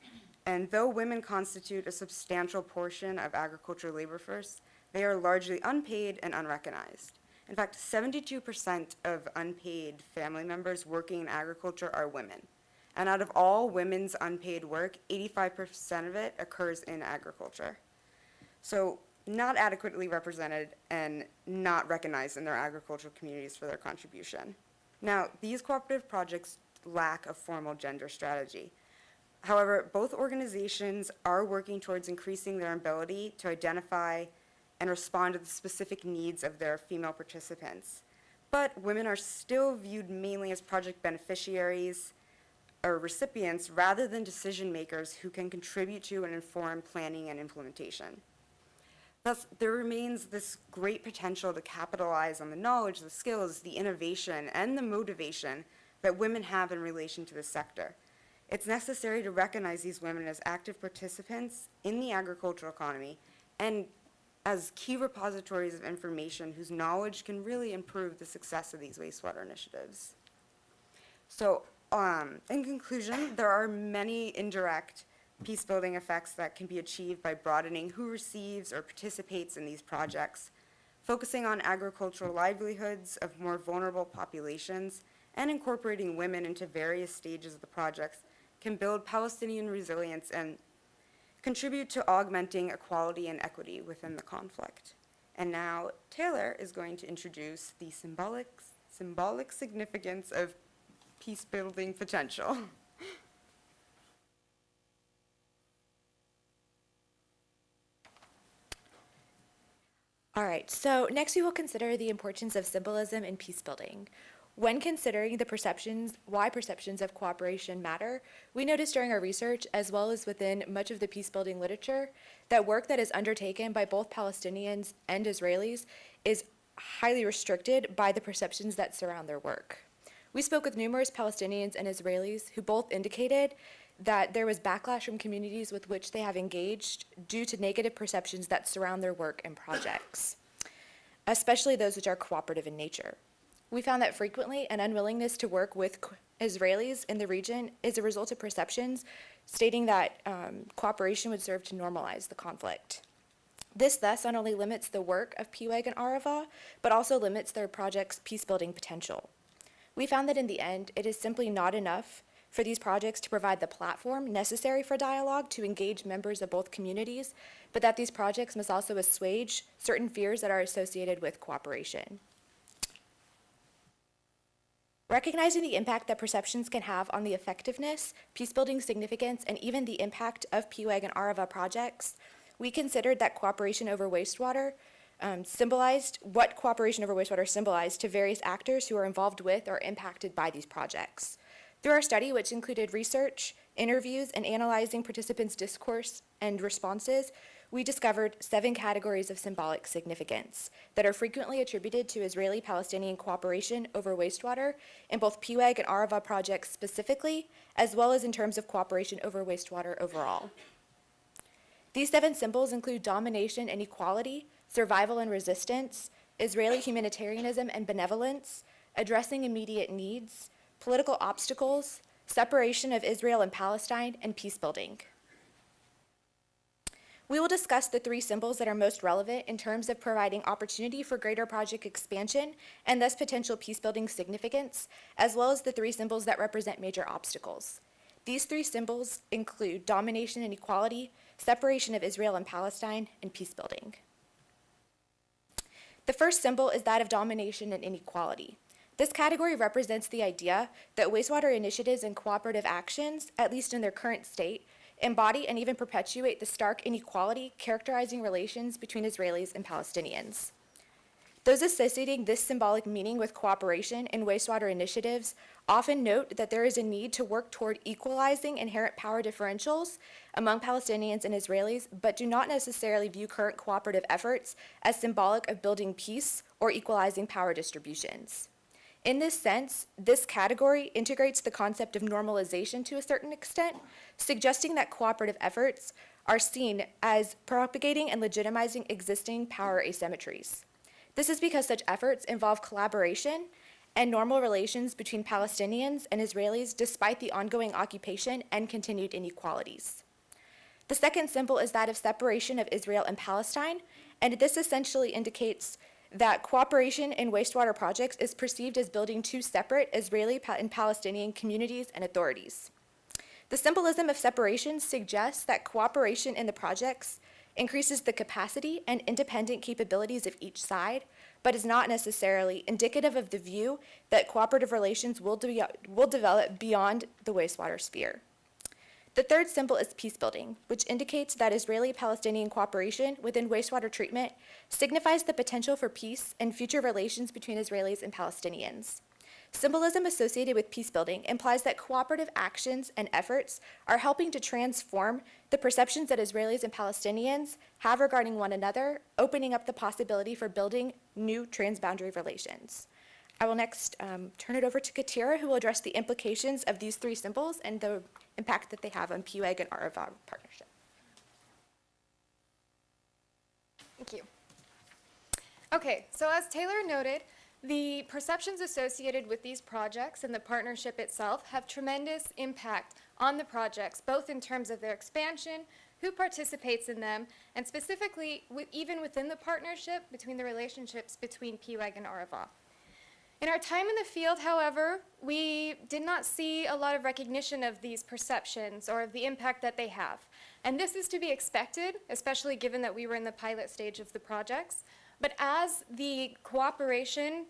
And though women constitute a substantial portion of agricultural labor force, they are largely unpaid and unrecognized. In fact, 72% of unpaid family members working in agriculture are women. And out of all women's unpaid work, 85% of it occurs in agriculture. So not adequately represented and not recognized in their agricultural communities for their contribution. Now, these cooperative projects lack a formal gender strategy. However, both organizations are working towards increasing their ability to identify and respond to the specific needs of their female participants. But women are still viewed mainly as project beneficiaries or recipients rather than decision makers who can contribute to and inform planning and implementation. Thus, there remains this great potential to capitalize on the knowledge, the skills, the innovation, and the motivation that women have in relation to this sector. It's necessary to recognize these women as active participants in the agricultural economy and as key repositories of information whose knowledge can really improve the success of these wastewater initiatives. So, in conclusion, there are many indirect peace-building effects that can be achieved by broadening who receives or participates in these projects, focusing on agricultural livelihoods of more vulnerable populations, and incorporating women into various stages of the projects can build Palestinian resilience and contribute to augmenting equality and equity within the conflict. And now Taylor is going to introduce the symbolic significance of peace-building potential. All right, so next we will consider the importance of symbolism in peace building. When considering why perceptions of cooperation matter, we noticed during our research, as well as within much of the peace building literature, that work that is undertaken by both Palestinians and Israelis is highly restricted by the perceptions that surround their work. We spoke with numerous Palestinians and Israelis who both indicated that there was backlash from communities with which they have engaged due to negative perceptions that surround their work and projects, especially those which are cooperative in nature. We found that frequently an unwillingness to work with Israelis in the region is a result of perceptions stating that cooperation would serve to normalize the conflict. This thus not only limits the work of PWAG and Arava, but also limits their project's peace-building potential. We found that in the end, it is simply not enough for these projects to provide the platform necessary for dialogue to engage members of both communities, but that these projects must also assuage certain fears that are associated with cooperation. Recognizing the impact that perceptions can have on the effectiveness, peace-building significance, and even the impact of PWAG and Arava projects, we considered that cooperation over wastewater symbolized to various actors who are involved with or impacted by these projects. Through our study, which included research, interviews, and analyzing participants' discourse and responses, we discovered 7 categories of symbolic significance that are frequently attributed to Israeli-Palestinian cooperation over wastewater in both PWAG and Arava projects specifically, as well as in terms of cooperation over wastewater overall. These 7 symbols include domination and equality, survival and resistance, Israeli humanitarianism and benevolence, addressing immediate needs, political obstacles, separation of Israel and Palestine, and peace building. We will discuss the 3 symbols that are most relevant in terms of providing opportunity for greater project expansion and thus potential peace-building significance, as well as the 3 symbols that represent major obstacles. These 3 symbols include domination and equality, separation of Israel and Palestine, and peace building. The first symbol is that of domination and inequality. This category represents the idea that wastewater initiatives and cooperative actions, at least in their current state, embody and even perpetuate the stark inequality characterizing relations between Israelis and Palestinians. Those associating this symbolic meaning with cooperation in wastewater initiatives often note that there is a need to work toward equalizing inherent power differentials among Palestinians and Israelis, but do not necessarily view current cooperative efforts as symbolic of building peace or equalizing power distributions. In this sense, this category integrates the concept of normalization to a certain extent, suggesting that cooperative efforts are seen as propagating and legitimizing existing power asymmetries. This is because such efforts involve collaboration and normal relations between Palestinians and Israelis despite the ongoing occupation and continued inequalities. The second symbol is that of separation of Israel and Palestine, and this essentially indicates that cooperation in wastewater projects is perceived as building two separate Israeli and Palestinian communities and authorities. The symbolism of separation suggests that cooperation in the projects increases the capacity and independent capabilities of each side, but is not necessarily indicative of the view that cooperative relations will develop beyond the wastewater sphere. The third symbol is peacebuilding, which indicates that Israeli-Palestinian cooperation within wastewater treatment signifies the potential for peace and future relations between Israelis and Palestinians. Symbolism associated with peacebuilding implies that cooperative actions and efforts are helping to transform the perceptions that Israelis and Palestinians have regarding one another, opening up the possibility for building new transboundary relations. I will next turn it over to Katira, who will address the implications of these three symbols and the impact that they have on PUEG and Arava partnership. Thank you. Okay, so as Taylor noted, the perceptions associated with these projects and the partnership itself have tremendous impact on the projects, both in terms of their expansion, who participates in them, and specifically even within the partnership between the relationships between PUEG and Arava. In our time in the field, however, we did not see a lot of recognition of these perceptions or of the impact that they have. And this is to be expected, especially given that we were in the pilot stage of the projects. But as the cooperation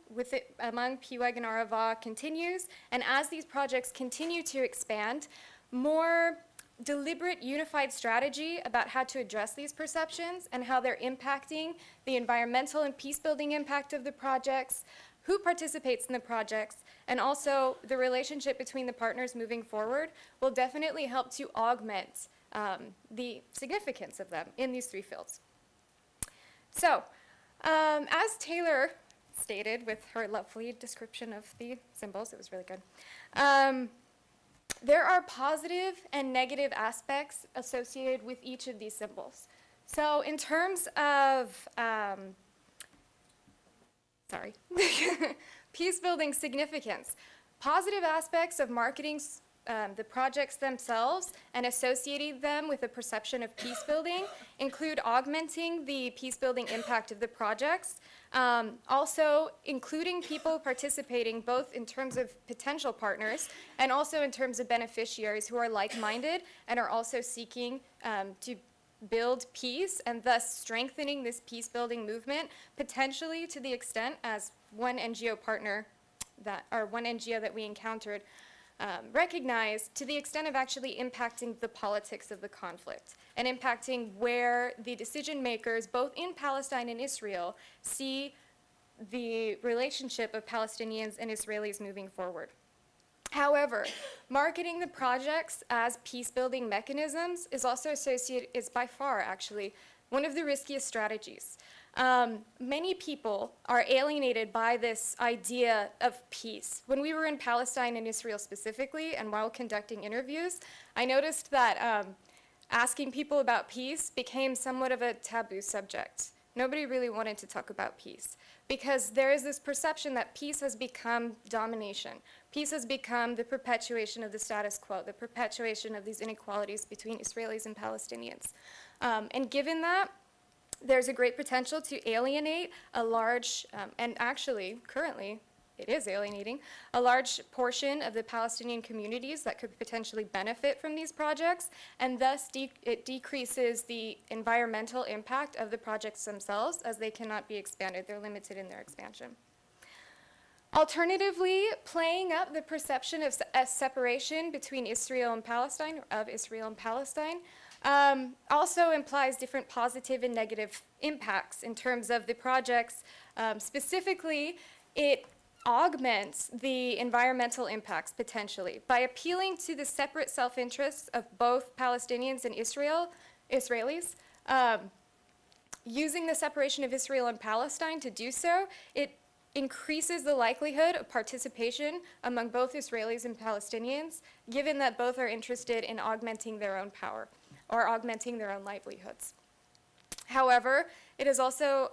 among PUEG and Arava continues, and as these projects continue to expand, more deliberate, unified strategy about how to address these perceptions and how they're impacting the environmental and peace-building impact of the projects, who participates in the projects, and also the relationship between the partners moving forward will definitely help to augment the significance of them in these three fields. So, as Taylor stated with her lovely description of the symbols, it was really good, there are positive and negative aspects associated with each of these symbols. So in terms of peace-building significance. Positive aspects of marketing the projects themselves and associating them with a perception of peace-building include augmenting the peace-building impact of the projects, also including people participating both in terms of potential partners and also in terms of beneficiaries who are like-minded and are also seeking to build peace and thus strengthening this peace-building movement, potentially to the extent as one NGO that we encountered recognized, to the extent of actually impacting the politics of the conflict and impacting where the decision makers, both in Palestine and Israel, see the relationship of Palestinians and Israelis moving forward. However, marketing the projects as peace-building mechanisms is by far actually one of the riskiest strategies. Many people are alienated by this idea of peace. When we were in Palestine and Israel specifically, and while conducting interviews, I noticed that asking people about peace became somewhat of a taboo subject. Nobody really wanted to talk about peace because there is this perception that peace has become domination. Peace has become the perpetuation of the status quo, the perpetuation of these inequalities between Israelis and Palestinians. And given that, there's a great potential to alienate a large, and actually, currently, it is alienating, a large portion of the Palestinian communities that could potentially benefit from these projects, and thus it decreases the environmental impact of the projects themselves as they cannot be expanded. They're limited in their expansion. Alternatively, playing up the perception of a separation between Israel and Palestine, or of Israel and Palestine, also implies different positive and negative impacts in terms of the projects. Specifically, it augments the environmental impacts potentially by appealing to the separate self-interests of both Palestinians and Israelis. Using the separation of Israel and Palestine to do so, it increases the likelihood of participation among both Israelis and Palestinians, given that both are interested in augmenting their own power or augmenting their own livelihoods. However, it is also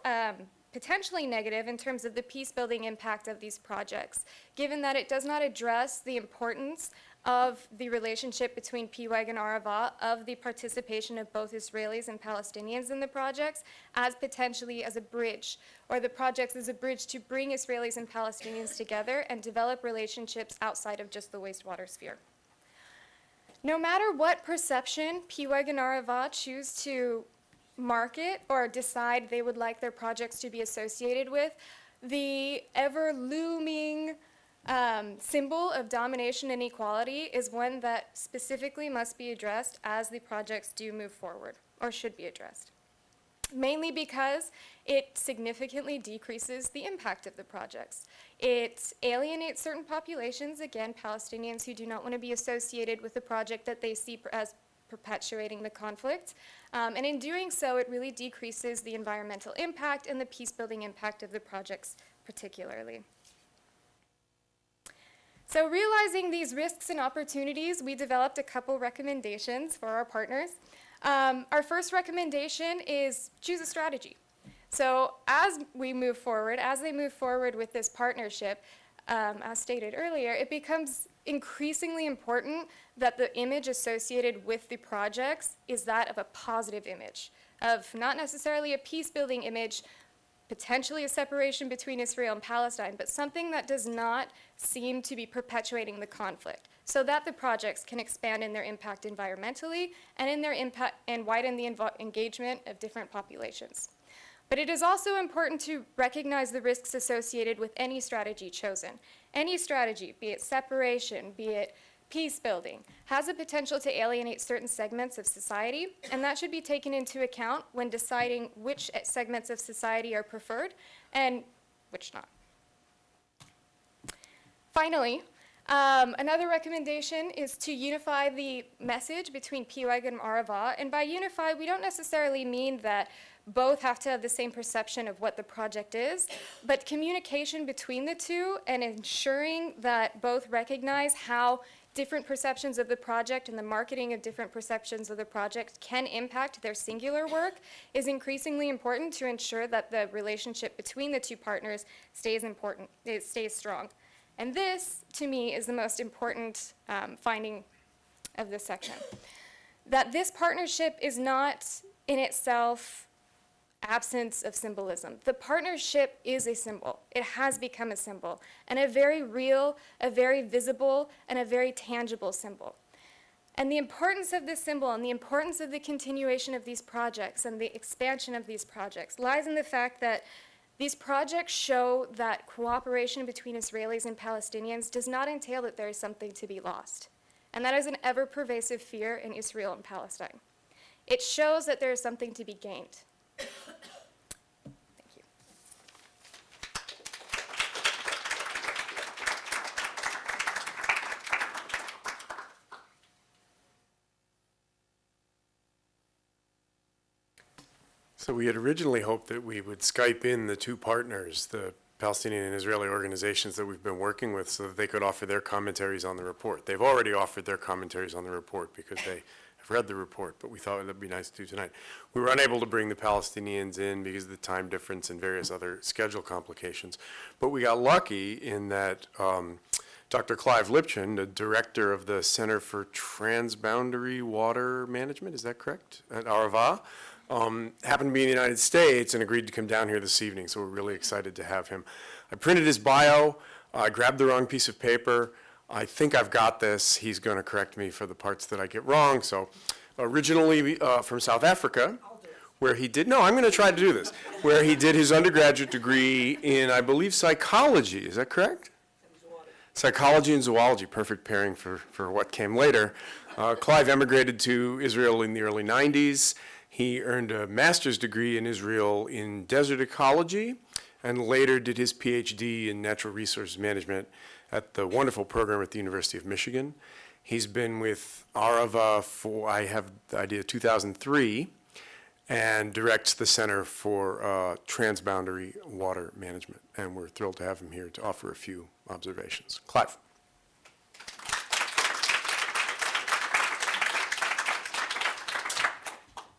potentially negative in terms of the peace-building impact of these projects, given that it does not address the importance of the relationship between PWAG and Arava, of the participation of both Israelis and Palestinians in the projects, as potentially as a bridge, or the projects as a bridge to bring Israelis and Palestinians together and develop relationships outside of just the wastewater sphere. No matter what perception PWAG and Arava choose to market or decide they would like their projects to be associated with, the ever-looming symbol of domination and equality is one that specifically must be addressed as the projects do move forward, or should be addressed. Mainly because it significantly decreases the impact of the projects. It alienates certain populations, again, Palestinians who do not want to be associated with the project that they see as perpetuating the conflict. And in doing so, it really decreases the environmental impact and the peace-building impact of the projects particularly. So realizing these risks and opportunities, we developed a couple recommendations for our partners. Our first recommendation is choose a strategy. So as we move forward, as they move forward with this partnership, as stated earlier, it becomes increasingly important that the image associated with the projects is that of a positive image, of not necessarily a peace-building image, potentially a separation between Israel and Palestine, but something that does not seem to be perpetuating the conflict, so that the projects can expand in their impact environmentally and in their impact and widen the engagement of different populations. But it is also important to recognize the risks associated with any strategy chosen. Any strategy, be it separation, be it peace building, has a potential to alienate certain segments of society, and that should be taken into account when deciding which segments of society are preferred and which not. Finally, another recommendation is to unify the message between PWAG and Arava, and by unify, we don't necessarily mean that both have to have the same perception of what the project is, but communication between the two and ensuring that both recognize how different perceptions of the project and the marketing of different perceptions of the project can impact their singular work is increasingly important to ensure that the relationship between the two partners stays strong. And this, to me, is the most important finding of this section. That this partnership is not in itself absence of symbolism. The partnership is a symbol. It has become a symbol, and a very real, a very visible, and a very tangible symbol. And the importance of this symbol and the importance of the continuation of these projects and the expansion of these projects lies in the fact that these projects show that cooperation between Israelis and Palestinians does not entail that there is something to be lost. And that is an ever-pervasive fear in Israel and Palestine. It shows that there is something to be gained. Thank you. So we had originally hoped that we would Skype in the two partners, the Palestinian and Israeli organizations that we've been working with, so that they could offer their commentaries on the report. They've already offered their commentaries on the report because they have read the report, but we thought it would be nice to do tonight. We were unable to bring the Palestinians in because of the time difference and various other schedule complications. But we got lucky in that Dr. Clive Lipchin, the director of the Center for Transboundary Water Management, is that correct, at Arava, happened to be in the United States and agreed to come down here this evening, so we're really excited to have him. I printed his bio. I grabbed the wrong piece of paper. I think I've got this. He's going to correct me for the parts that I get wrong. So originally from South Africa, where he did, no, I'm going to try to do this, where he did his undergraduate degree in, I believe, psychology. Is that correct? Psychology and zoology, perfect pairing for what came later. Clive emigrated to Israel in the early 90s. He earned a master's degree in Israel in desert ecology and later did his PhD in natural resource management at the wonderful program at the University of Michigan. He's been with Arava for, I have the idea, 2003, and directs the Center for Transboundary Water Management. And we're thrilled to have him here to offer a few observations. Clive.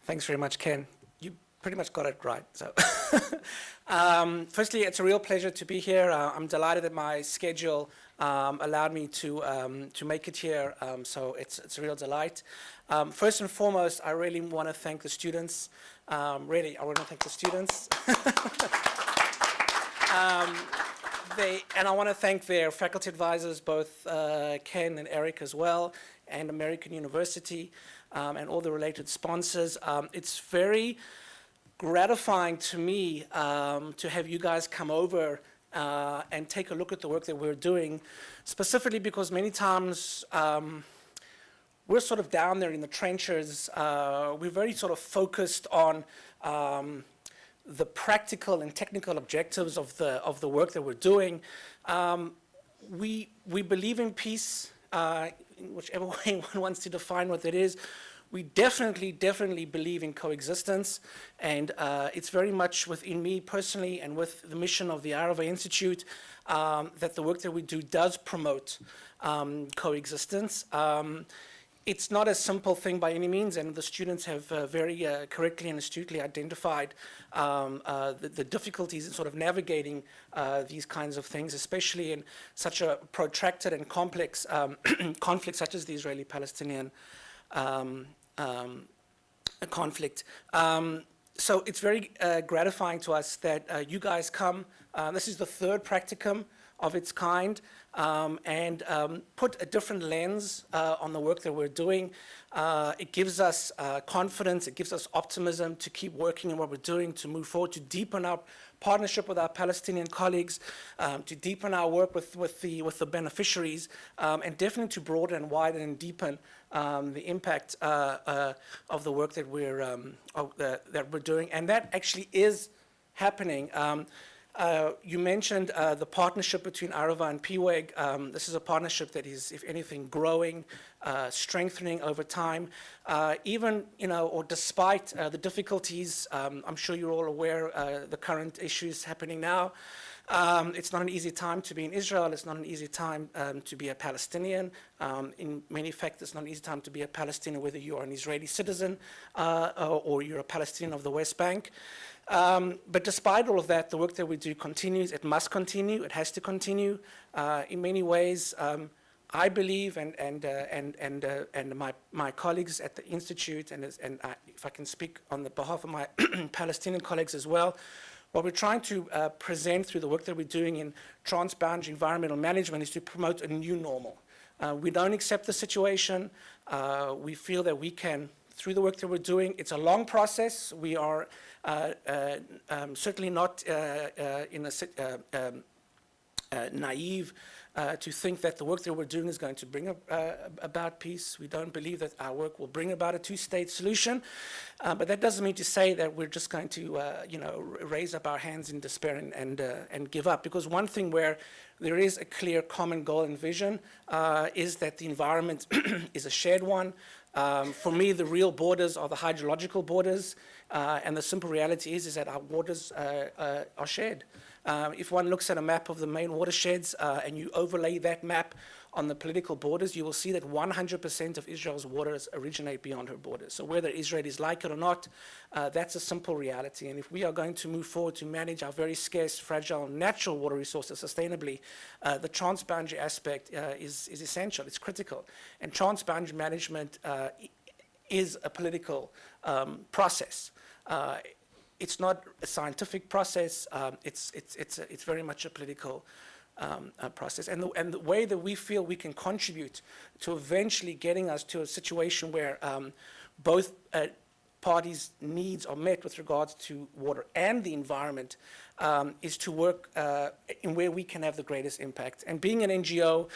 Thanks very much, Ken. You pretty much got it right. So, firstly, it's a real pleasure to be here. I'm delighted that my schedule allowed me to make it here. So it's a real delight. First and foremost, I really want to thank the students. I want to thank the students. And I want to thank their faculty advisors, both Ken and Eric as well, and American University, and all the related sponsors. It's very gratifying to me to have you guys come over and take a look at the work that we're doing, specifically because many times we're sort of down there in the trenches. We're very sort of focused on the practical and technical objectives of the work that we're doing. We believe in peace, in whichever way one wants to define what that is. We definitely believe in coexistence, and it's very much within me personally and with the mission of the Arava Institute that the work that we do does promote coexistence. It's not a simple thing by any means, and the students have very correctly and astutely identified the difficulties in sort of navigating these kinds of things, especially in such a protracted and complex conflict such as the Israeli-Palestinian conflict. So it's very gratifying to us that you guys come. This is the third practicum of its kind, and put a different lens on the work that we're doing. It gives us confidence, it gives us optimism to keep working in what we're doing, to move forward, to deepen our partnership with our Palestinian colleagues, to deepen our work with the beneficiaries, and definitely to broaden and widen and deepen the impact of the work that we're doing. And that actually is happening. You mentioned the partnership between Arava and PWEG. This is a partnership that is, if anything, growing, strengthening over time. Even, or despite the difficulties, I'm sure you're all aware the current issues happening now. It's not an easy time to be in Israel. It's not an easy time to be a Palestinian. In many facts, it's not an easy time to be a Palestinian, whether you are an Israeli citizen or you're a Palestinian of the West Bank. But despite all of that, the work that we do continues. It must continue. It has to continue. In many ways, I believe, and my colleagues at the Institute, and if I can speak on the behalf of my Palestinian colleagues as well, what we're trying to present through the work that we're doing in transboundary environmental management is to promote a new normal. We don't accept the situation. We feel that we can, through the work that we're doing, it's a long process. We are certainly not naive to think that the work that we're doing is going to bring about peace. We don't believe that our work will bring about a two-state solution, but that doesn't mean to say that we're just going to, raise up our hands in despair and give up. Because one thing where there is a clear common goal and vision is that the environment is a shared one. For me, the real borders are the hydrological borders, and the simple reality is that our waters are shared. If one looks at a map of the main watersheds and you overlay that map on the political borders, you will see that 100% of Israel's waters originate beyond her borders. So whether Israelis like it or not, that's a simple reality. And if we are going to move forward to manage our very scarce, fragile, natural water resources sustainably, the transboundary aspect is essential. It's critical. And transboundary management is a political process. It's not a scientific process. It's very much a political process. And the way that we feel we can contribute to eventually getting us to a situation where both parties' needs are met with regards to water and the environment is to work in where we can have the greatest impact. And being an NGO,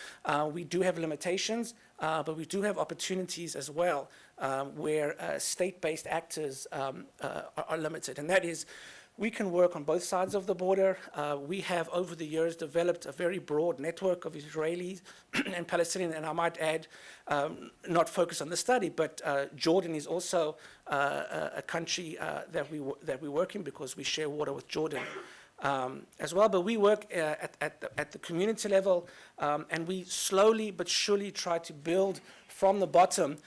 we do have limitations, but we do have opportunities as well where state-based actors are limited. And that is we can work on both sides of the border. We have, over the years, developed a very broad network of Israelis and Palestinians, and I might add, not focus on the study, but Jordan is also a country that we work in because we share water with Jordan as well. But we work at the community level, and we slowly but surely try to build from the bottom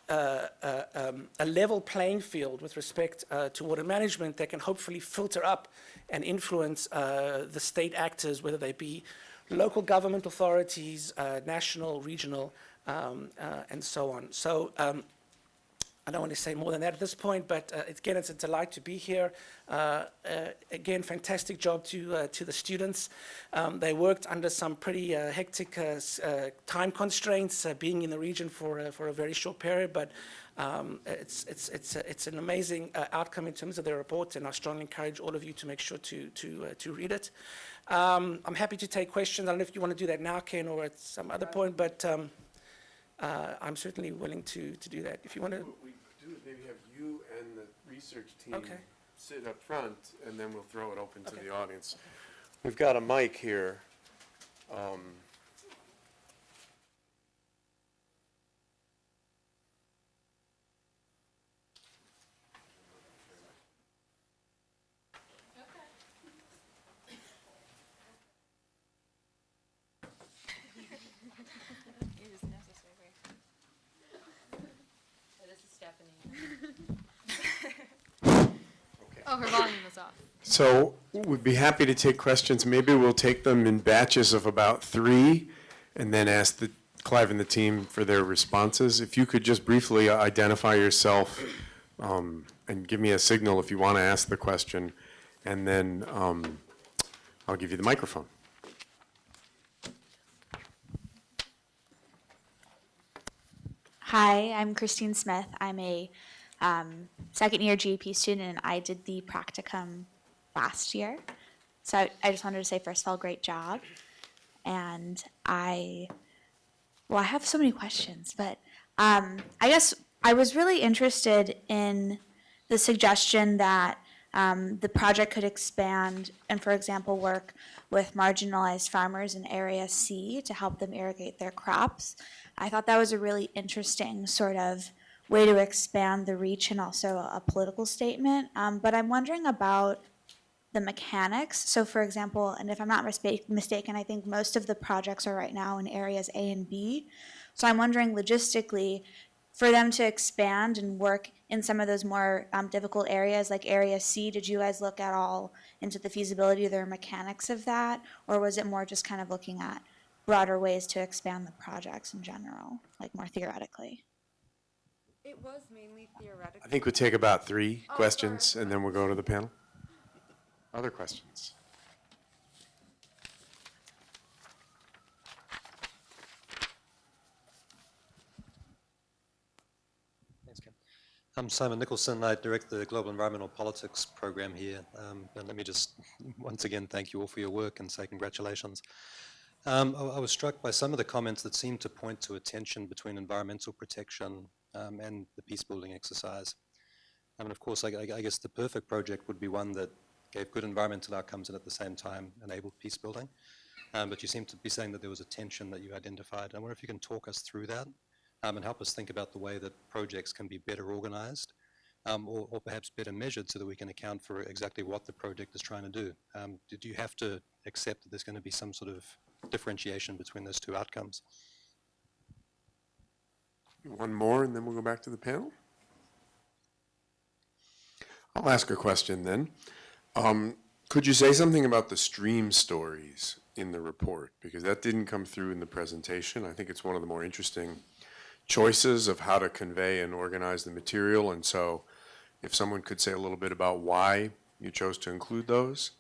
a level playing field with respect to water management that can hopefully filter up and influence the state actors, whether they be local government authorities, national, regional, and so on. So I don't want to say more than that at this point, but again, it's a delight to be here. Again, fantastic job to the students. They worked under some pretty hectic time constraints, being in the region for a very short period, but it's an amazing outcome in terms of their report, and I strongly encourage all of you to make sure to read it. I'm happy to take questions. I don't know if you want to do that now, Ken, or at some other point, but I'm certainly willing to do that. If you want to. What we do is maybe have you and the research team Okay. sit up front, and then we'll throw it open to Okay. the audience. We've got a mic here. Oh, her volume is off. So we'd be happy to take questions. Maybe we'll take them in batches of about 3 and then ask Clive and the team for their responses. If you could just briefly identify yourself and give me a signal if you want to ask the question, and then I'll give you the microphone. Hi, I'm Christine Smith. I'm a second-year GEP student, and I did the practicum last year. So I just wanted to say, first of all, great job. And I have so many questions, but I guess I was really interested in the suggestion that the project could expand and, for example, work with marginalized farmers in Area C to help them irrigate their crops. I thought that was a really interesting sort of way to expand the reach and also a political statement. But I'm wondering about the mechanics. So, for example, and if I'm not mistaken, I think most of the projects are right now in areas A and B. So I'm wondering logistically, for them to expand and work in some of those more difficult areas like Area C, did you guys look at all into the feasibility of the mechanics of that? Or was it more just kind of looking at broader ways to expand the projects in general, like more theoretically? It was mainly theoretical. I think we'll take about 3 questions, and then we'll go to the panel. Other questions? Thanks, Ken. I'm Simon Nicholson. I direct the Global Environmental Politics program here. And let me just once again thank you all for your work and say congratulations. I was struck by some of the comments that seemed to point to a tension between environmental protection and the peacebuilding exercise. And of course, I guess the perfect project would be one that gave good environmental outcomes and at the same time enabled peacebuilding. But you seem to be saying that there was a tension that you identified. I wonder if you can talk us through that and help us think about the way that projects can be better organized or perhaps better measured so that we can account for exactly what the project is trying to do. Do you have to accept that there's going to be some sort of differentiation between those 2 outcomes? One more, and then we'll go back to the panel. I'll ask a question then. Could you say something about the stream stories in the report? Because that didn't come through in the presentation. I think it's one of the more interesting choices of how to convey and organize the material. And so if someone could say a little bit about why you chose to include those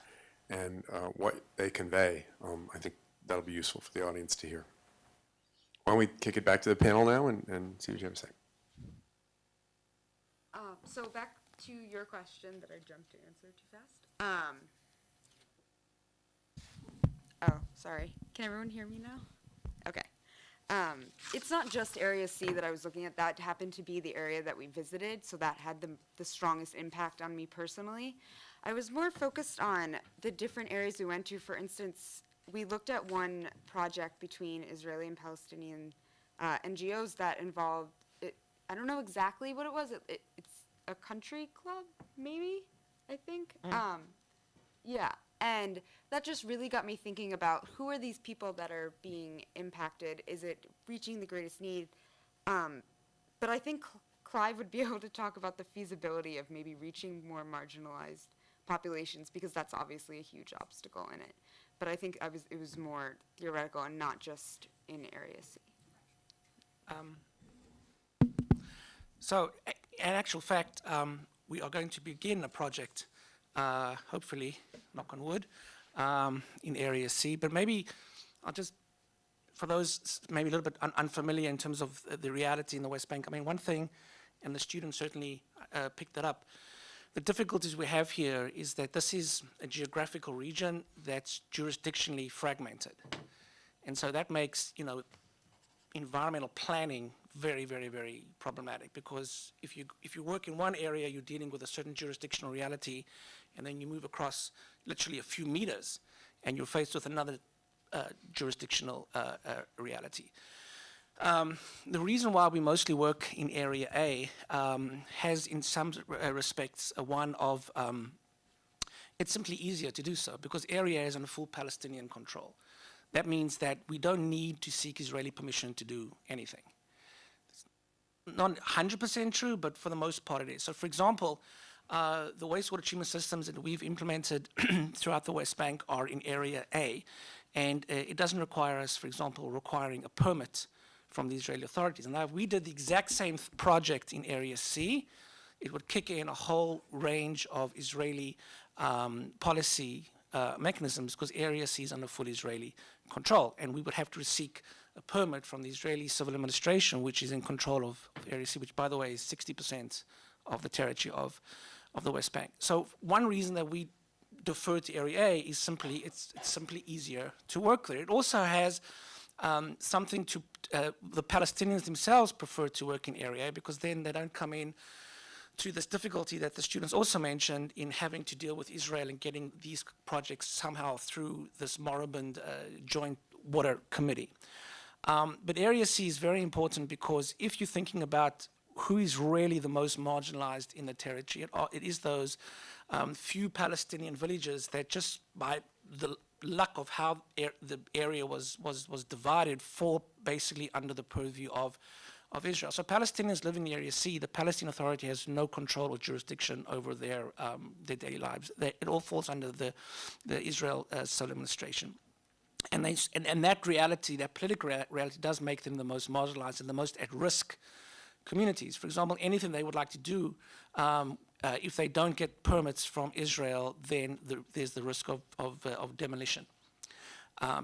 and what they convey, I think that'll be useful for the audience to hear. Why don't we kick it back to the panel now and see what you have to say. So back to your question that I jumped to answer too fast. Oh, sorry. Can everyone hear me now? Okay. It's not just Area C that I was looking at. That happened to be the area that we visited, so that had the strongest impact on me personally. I was more focused on the different areas we went to. For instance, we looked at one project between Israeli and Palestinian NGOs that involved, I don't know exactly what it was. It's a country club, maybe, I think. Yeah, and that just really got me thinking about who are these people that are being impacted? Is it reaching the greatest need? But I think Clive would be able to talk about the feasibility of maybe reaching more marginalized populations, because that's obviously a huge obstacle in it. But I think it was more theoretical and not just in Area C. So, in actual fact, we are going to begin a project, hopefully, knock on wood, in Area C. But maybe I'll just, for those maybe a little bit unfamiliar in terms of the reality in the West Bank, I mean, one thing, and the students certainly picked that up, the difficulties we have here is that this is a geographical region that's jurisdictionally fragmented. And so that makes, environmental planning very, very, very problematic, because if you work in one area, you're dealing with a certain jurisdictional reality, and then you move across literally a few meters, and you're faced with another jurisdictional reality. The reason why we mostly work in Area A has, in some respects, one of it's simply easier to do so because Area A is under full Palestinian control. That means that we don't need to seek Israeli permission to do anything. It's not 100% true, but for the most part it is. So, for example, the wastewater treatment systems that we've implemented throughout the West Bank are in Area A, and it doesn't require us, for example, requiring a permit from the Israeli authorities. And now if we did the exact same project in Area C, it would kick in a whole range of Israeli policy mechanisms, because Area C is under full Israeli control, and we would have to seek a permit from the Israeli civil administration, which is in control of Area C, which, by the way, is 60% of the territory of the West Bank. So one reason that we defer to Area A is simply it's simply easier to work there. It also has something to the Palestinians themselves prefer to work in Area A, because then they don't come in to this difficulty that the students also mentioned in having to deal with Israel and getting these projects somehow through this moribund joint water committee. But Area C is very important because if you're thinking about who is really the most marginalized in the territory, it is those few Palestinian villages that, just by the luck of how the area was divided, fall basically under the purview of Israel. So Palestinians living in Area C, the Palestinian Authority has no control or jurisdiction over their daily lives. It all falls under the Israel civil administration. And that reality, that political reality, does make them the most marginalized and the most at-risk communities. For example, anything they would like to do, if they don't get permits from Israel, then there's the risk of demolition.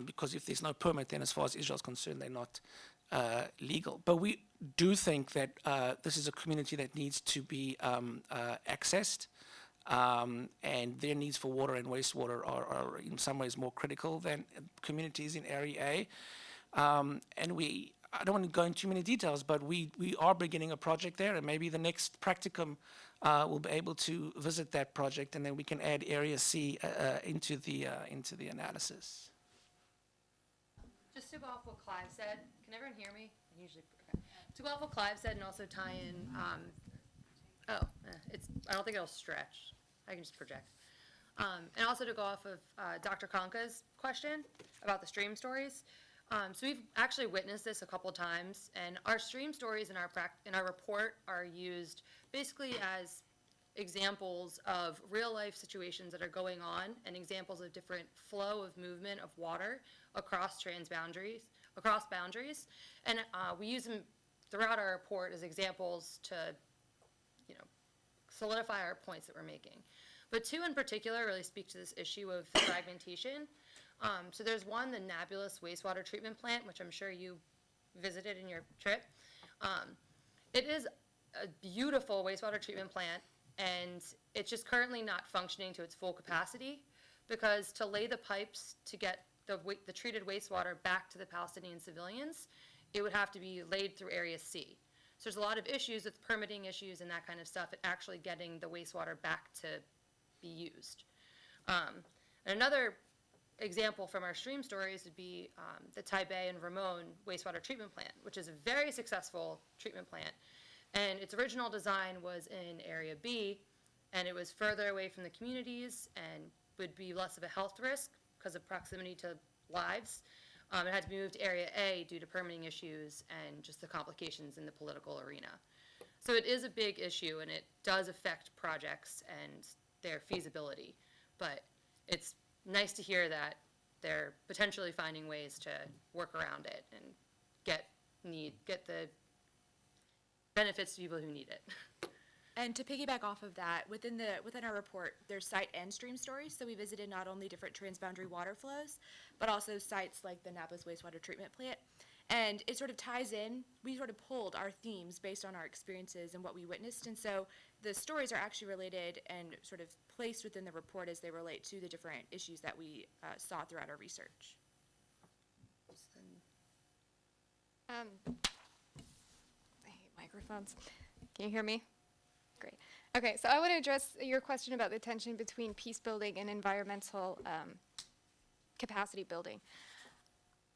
Because if there's no permit, then as far as Israel is concerned, they're not legal. But we do think that this is a community that needs to be accessed, and their needs for water and wastewater are in some ways more critical than communities in Area A. And I don't want to go into too many details, but we are beginning a project there, and maybe the next practicum will be able to visit that project, and then we can add Area C into the analysis. Just to go off what Clive said, can everyone hear me? Usually, okay. To go off what Clive said and also tie in, I don't think it'll stretch. I can just project. And also to go off of Dr. Konka's question about the stream stories. So we've actually witnessed this a couple of times, and our stream stories in our report are used basically as examples of real life situations that are going on and examples of different flow of movement of water across boundaries. And we use them throughout our report as examples to, solidify our points that we're making. But two in particular really speak to this issue of fragmentation. So there's one, the Nebulous wastewater treatment plant, which I'm sure you visited in your trip. It is a beautiful wastewater treatment plant, and it's just currently not functioning to its full capacity, because to lay the pipes to get the treated wastewater back to the Palestinian civilians, it would have to be laid through Area C. So there's a lot of issues with permitting issues and that kind of stuff, and actually getting the wastewater back to be used. And another example from our stream stories would be the Taipei and Ramon wastewater treatment plant, which is a very successful treatment plant. And its original design was in Area B, and it was further away from the communities and would be less of a health risk because of proximity to lives. It had to be moved to Area A due to permitting issues and just the complications in the political arena. So it is a big issue, and it does affect projects and their feasibility. But it's nice to hear that they're potentially finding ways to work around it and get the benefits to people who need it. And to piggyback off of that, within our report, there's site and stream stories. So we visited not only different transboundary water flows, but also sites like the Napa's wastewater treatment plant. And it sort of ties in. We sort of pulled our themes based on our experiences and what we witnessed. And so the stories are actually related and sort of placed within the report as they relate to the different issues that we saw throughout our research. I hate microphones. Can you hear me? Great. Okay, so I want to address your question about the tension between peace building and environmental capacity building.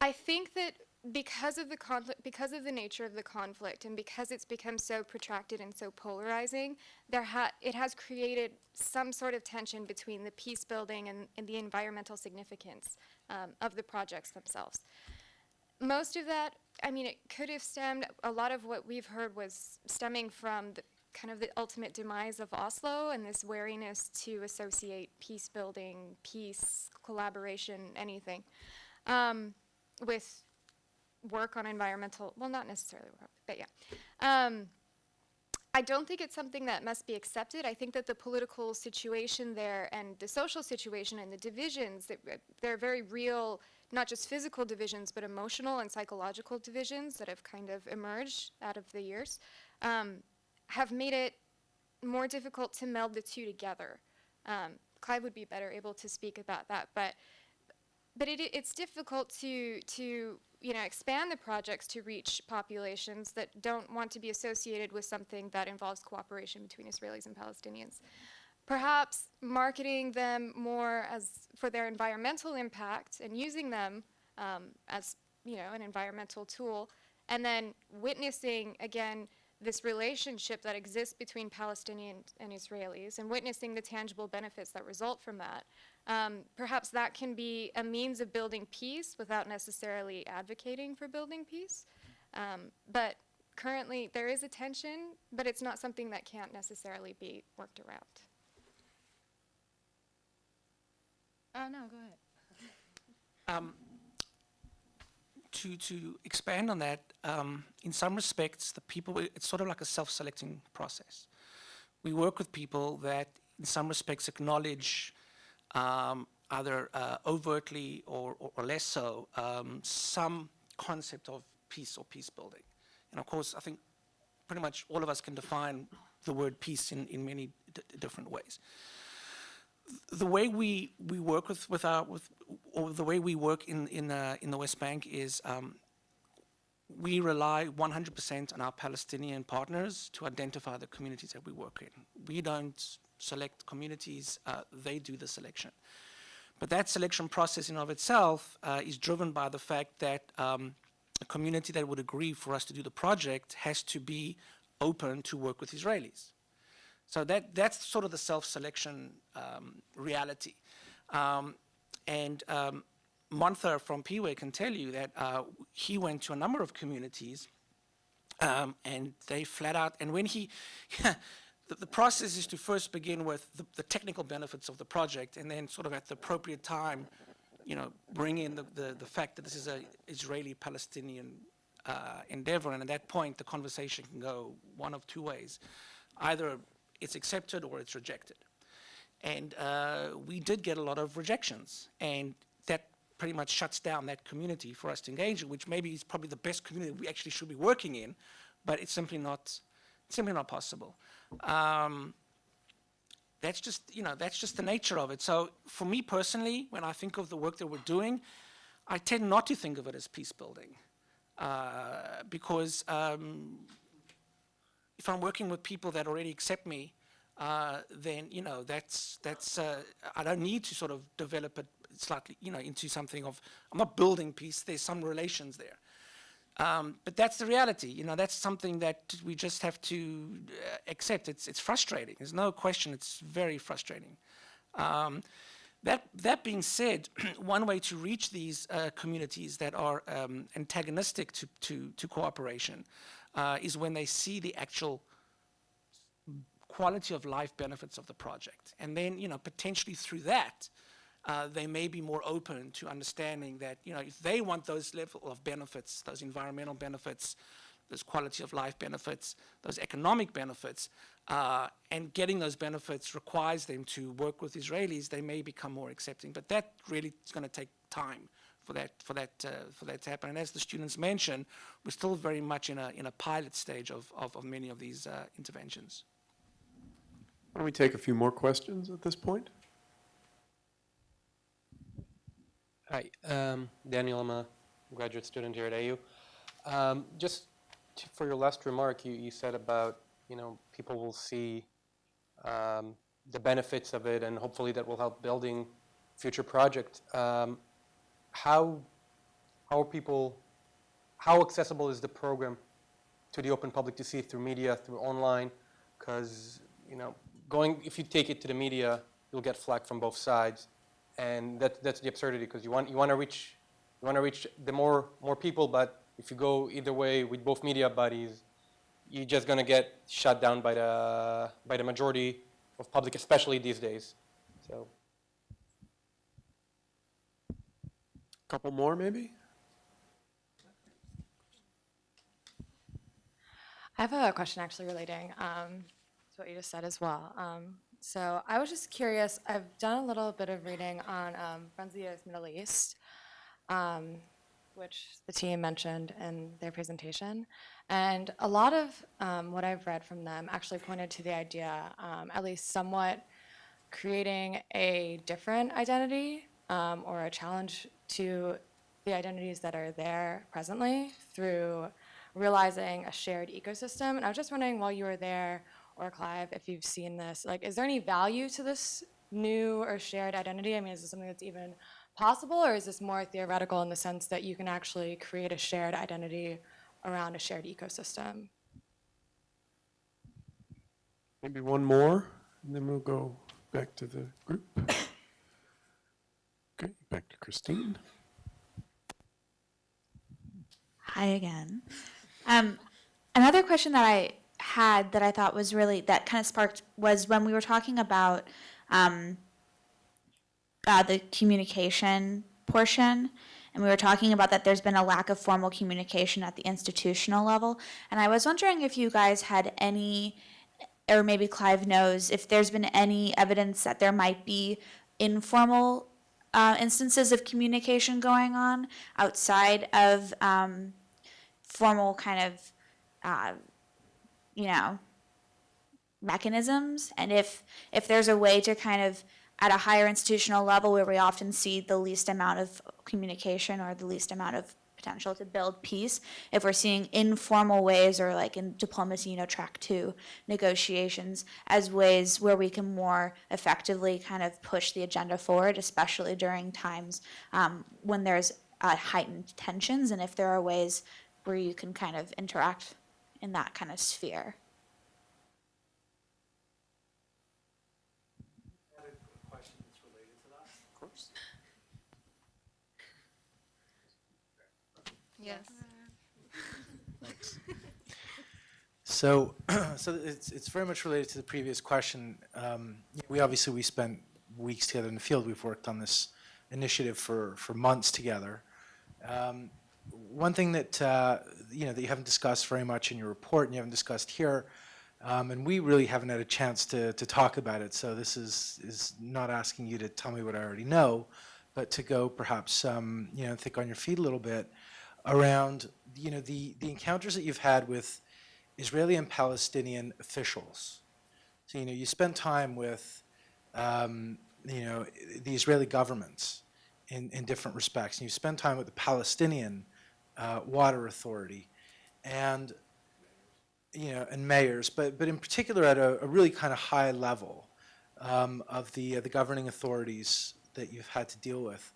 I think that because of the conflict, because of the nature of the conflict, and because it's become so protracted and so polarizing, it has created some sort of tension between the peace building and the environmental significance of the projects themselves. Most of that, I mean, it could have stemmed, a lot of what we've heard was stemming from the kind of the ultimate demise of Oslo and this wariness to associate peace building, peace, collaboration, anything, with work on environmental, well, not necessarily work, but yeah. I don't think it's something that must be accepted. I think that the political situation there and the social situation and the divisions, they're very real, not just physical divisions, but emotional and psychological divisions that have kind of emerged out of the years, have made it more difficult to meld the two together. Clive would be better able to speak about that, but it's difficult to expand the projects to reach populations that don't want to be associated with something that involves cooperation between Israelis and Palestinians. Perhaps marketing them more as for their environmental impact and using them as an environmental tool, and then witnessing again this relationship that exists between Palestinians and Israelis and witnessing the tangible benefits that result from that. Perhaps that can be a means of building peace without necessarily advocating for building peace. But currently there is a tension, but it's not something that can't necessarily be worked around. Oh, no, go ahead. To expand on that, in some respects, it's sort of like a self-selecting process. We work with people that, in some respects, acknowledge either overtly or less so some concept of peace or peace building. And of course, I think pretty much all of us can define the word peace in many different ways. The way we work or the way we work in the West Bank is we rely 100% on our Palestinian partners to identify the communities that we work in. We don't select communities, they do the selection. But that selection process in of itself is driven by the fact that a community that would agree for us to do the project has to be open to work with Israelis. So that's sort of the self-selection reality. And Montha from Peeway can tell you that he went to a number of communities and they flat out, and when he, the process is to first begin with the technical benefits of the project and then sort of at the appropriate time, bring in the fact that this is an Israeli-Palestinian endeavor, and at that point the conversation can go one of two ways. Either it's accepted or it's rejected. And we did get a lot of rejections, and that pretty much shuts down that community for us to engage in, which maybe is probably the best community we actually should be working in, but it's simply not possible. That's just the nature of it. So for me personally, when I think of the work that we're doing, I tend not to think of it as peace building, because if I'm working with people that already accept me, then, that's I don't need to sort of develop it slightly, into something of, I'm not building peace, there's some relations there. But that's the reality, that's something that we just have to accept. It's frustrating, there's no question, it's very frustrating. That being said, one way to reach these communities that are antagonistic to cooperation is when they see the actual quality of life benefits of the project. And then, potentially through that, they may be more open to understanding that, if they want those level of benefits, those environmental benefits, those quality of life benefits, those economic benefits, and getting those benefits requires them to work with Israelis, they may become more accepting. But that really is going to take time for that to happen. And as the students mentioned, we're still very much in a pilot stage of many of these interventions. Why don't we take a few more questions at this point? Hi, Daniel, I'm a graduate student here at AU. Just for your last remark, you said about, people will see the benefits of it and hopefully that will help building future project. How accessible is the program to the open public to see through media, through online? Because, if you take it to the media, you'll get flack from both sides. And that's the absurdity, because you want to reach the more people, but if you go either way with both media bodies, you're just going to get shut down by the majority of public, especially these days. So, Couple more, maybe? I have a question actually relating to what you just said as well. So I was just curious, I've done a little bit of reading on Friends of the Earth Middle East, which the team mentioned in their presentation. And a lot of what I've read from them actually pointed to the idea, at least somewhat, creating a different identity or a challenge to the identities that are there presently through realizing a shared ecosystem. And I was just wondering, while you were there, or Clive, if you've seen this, like, is there any value to this new or shared identity? I mean, is this something that's even possible, or is this more theoretical in the sense that you can actually create a shared identity around a shared ecosystem? Maybe one more, and then we'll go back to the group. Okay, back to Christine. Hi again. Another question that I had that I thought was really, that kind of sparked, was when we were talking about the communication portion, and we were talking about that there's been a lack of formal communication at the institutional level. And I was wondering if you guys had any, or maybe Clive knows, if there's been any evidence that there might be informal instances of communication going on outside of formal kind of mechanisms, and if there's a way to kind of, at a higher institutional level where we often see the least amount of communication or the least amount of potential to build peace, if we're seeing informal ways, or like in diplomacy, track 2 negotiations, as ways where we can more effectively kind of push the agenda forward, especially during times when there's heightened tensions, and if there are ways where you can kind of interact in that kind of sphere. Yes. Thanks. So it's very much related to the previous question. We spent weeks together in the field. We've worked on this initiative for months together. One thing that that you haven't discussed very much in your report, and you haven't discussed here, and we really haven't had a chance to talk about it. So this is not asking you to tell me what I already know, but to go perhaps think on your feet a little bit around the encounters that you've had with Israeli and Palestinian officials. So you spent time with the Israeli governments in different respects, and you spend time with the Palestinian Water Authority, and and mayors, but in particular at a really kind of high level of the governing authorities that you've had to deal with.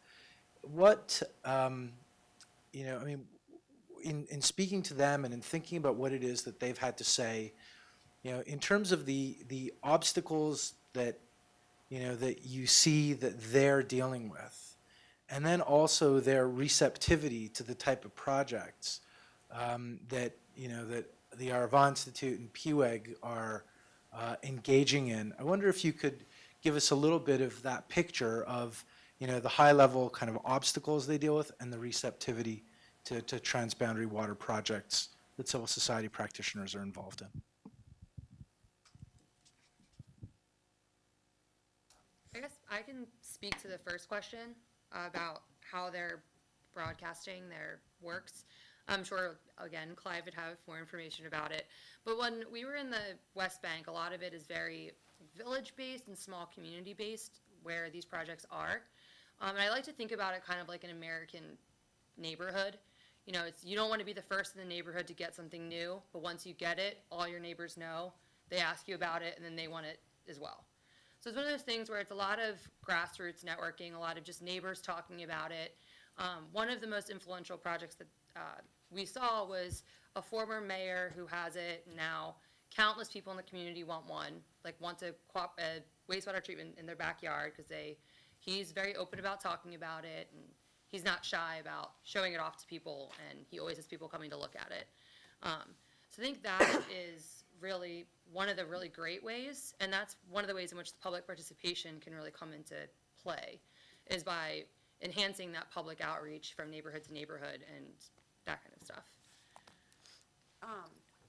What, I mean, in speaking to them and in thinking about what it is that they've had to say, in terms of the obstacles that, that you see that they're dealing with, and then also their receptivity to the type of projects that, that the Arva Institute and PWEG are engaging in. I wonder if you could give us a little bit of that picture of, the high-level kind of obstacles they deal with and the receptivity to transboundary water projects that civil society practitioners are involved in. I guess I can speak to the first question about how they're broadcasting their works. I'm sure, again, Clive would have more information about it. But when we were in the West Bank, a lot of it is very village-based and small community-based where these projects are. And I like to think about it kind of like an American neighborhood. You don't want to be the first in the neighborhood to get something new, but once you get it, all your neighbors know. They ask you about it, and then they want it as well. So it's one of those things where it's a lot of grassroots networking, a lot of just neighbors talking about it. One of the most influential projects that we saw was a former mayor who has it now. Countless people in the community want one, want a wastewater treatment in their backyard because he's very open about talking about it, and he's not shy about showing it off to people, and he always has people coming to look at it. So I think that is really one of the really great ways, and that's one of the ways in which the public participation can really come into play, is by enhancing that public outreach from neighborhood to neighborhood and that kind of stuff.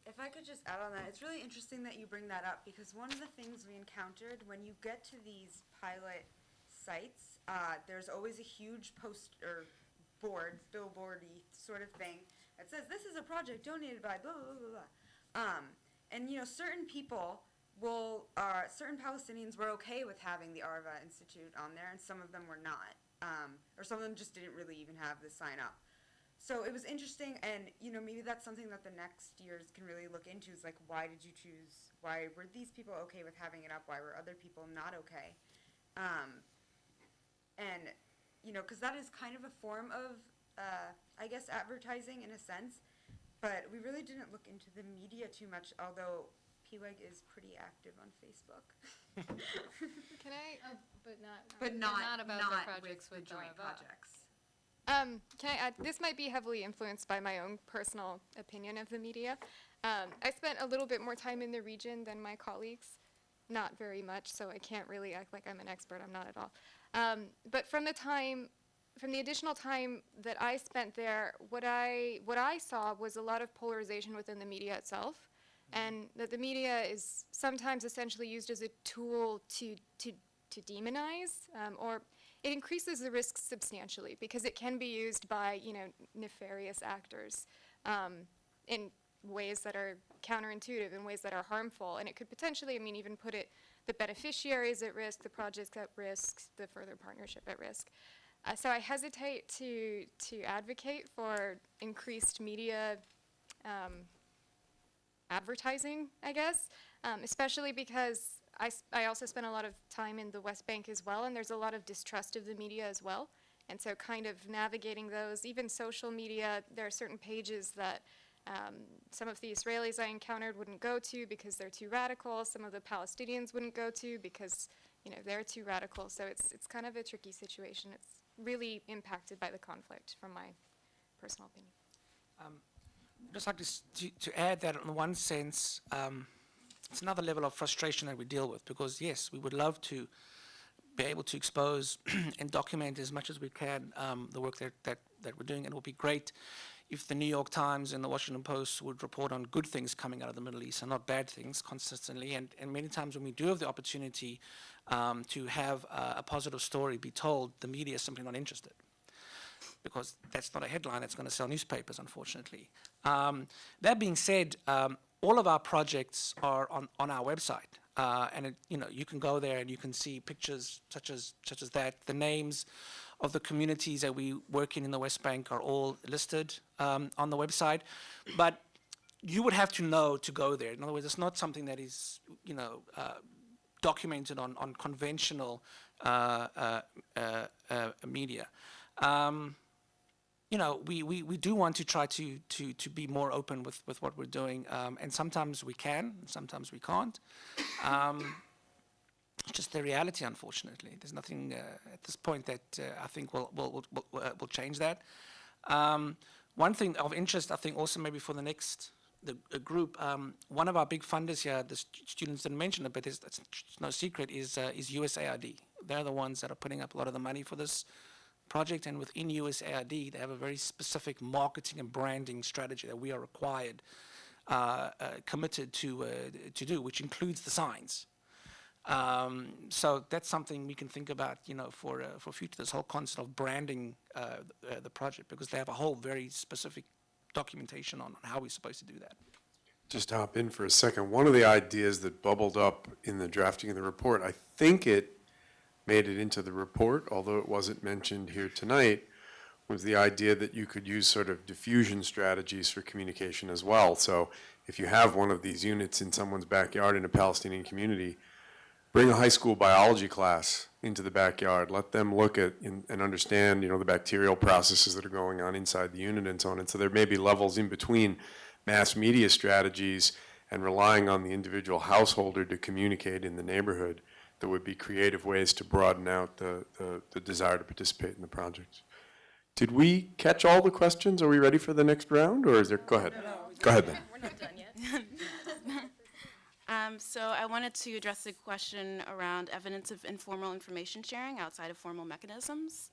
If I could just add on that, it's really interesting that you bring that up, because one of the things we encountered when you get to these pilot sites, there's always a huge billboardy sort of thing that says, this is a project donated by blah, blah, blah, blah. And, certain people certain Palestinians were okay with having the Arva Institute on there, and some of them were not. Or some of them just didn't really even have the sign up. So it was interesting, and, maybe that's something that the next years can really look into, is like, why were these people okay with having it up? Why were other people not okay? And, because that is kind of a form of, I guess, advertising in a sense, but we really didn't look into the media too much, although PWEG is pretty active on Facebook. Can I? But not about the projects with the joint projects. Can I add, this might be heavily influenced by my own personal opinion of the media. I spent a little bit more time in the region than my colleagues, not very much, so I can't really act like I'm an expert. I'm not at all. But from the additional time that I spent there, what I saw was a lot of polarization within the media itself, and that the media is sometimes essentially used as a tool to demonize, or it increases the risks substantially because it can be used by, nefarious actors in ways that are counterintuitive, in ways that are harmful, and it could potentially, even put the beneficiaries at risk, the projects at risk, the further partnership at risk. So I hesitate to advocate for increased media advertising, I guess, especially because I also spent a lot of time in the West Bank as well, and there's a lot of distrust of the media as well. And so kind of navigating those, even social media, there are certain pages that some of the Israelis I encountered wouldn't go to because they're too radical. Some of the Palestinians wouldn't go to because, they're too radical. So it's kind of a tricky situation. It's really impacted by the conflict, from my personal opinion. Just like to add that in one sense, it's another level of frustration that we deal with, because yes, we would love to be able to expose and document as much as we can the work that we're doing. And it would be great if the New York Times and the Washington Post would report on good things coming out of the Middle East and not bad things consistently. And many times when we do have the opportunity to have a positive story be told, the media is simply not interested, because that's not a headline that's going to sell newspapers, unfortunately. That being said, all of our projects are on our website, and you can go there and you can see pictures such as that. The names of the communities that we work in the West Bank are all listed on the website. But you would have to know to go there. In other words, it's not something that is, documented on conventional media. We do want to try to be more open with what we're doing, and sometimes we can, and sometimes we can't. It's just the reality, unfortunately. There's nothing at this point that I think will change that. One thing of interest, I think, also maybe for the next group, one of our big funders here, the students didn't mention it, but it's no secret, is USAID. They're the ones that are putting up a lot of the money for this project, and within USAID, they have a very specific marketing and branding strategy that we are required, committed to do, which includes the signs. So that's something we can think about, for future, this whole concept of branding the project, because they have a whole very specific documentation on how we're supposed to do that. Just hop in for a second. One of the ideas that bubbled up in the drafting of the report, I think it made it into the report, although it wasn't mentioned here tonight, was the idea that you could use sort of diffusion strategies for communication as well. So if you have one of these units in someone's backyard in a Palestinian community, bring a high school biology class into the backyard. Let them look at and understand, the bacterial processes that are going on inside the unit and so on. And so there may be levels in between mass media strategies and relying on the individual householder to communicate in the neighborhood. There would be creative ways to broaden out the desire to participate in the project. Did we catch all the questions? Are we ready for the next round, or is there? Go ahead. Go ahead then. We're not done yet. So I wanted to address the question around evidence of informal information sharing outside of formal mechanisms.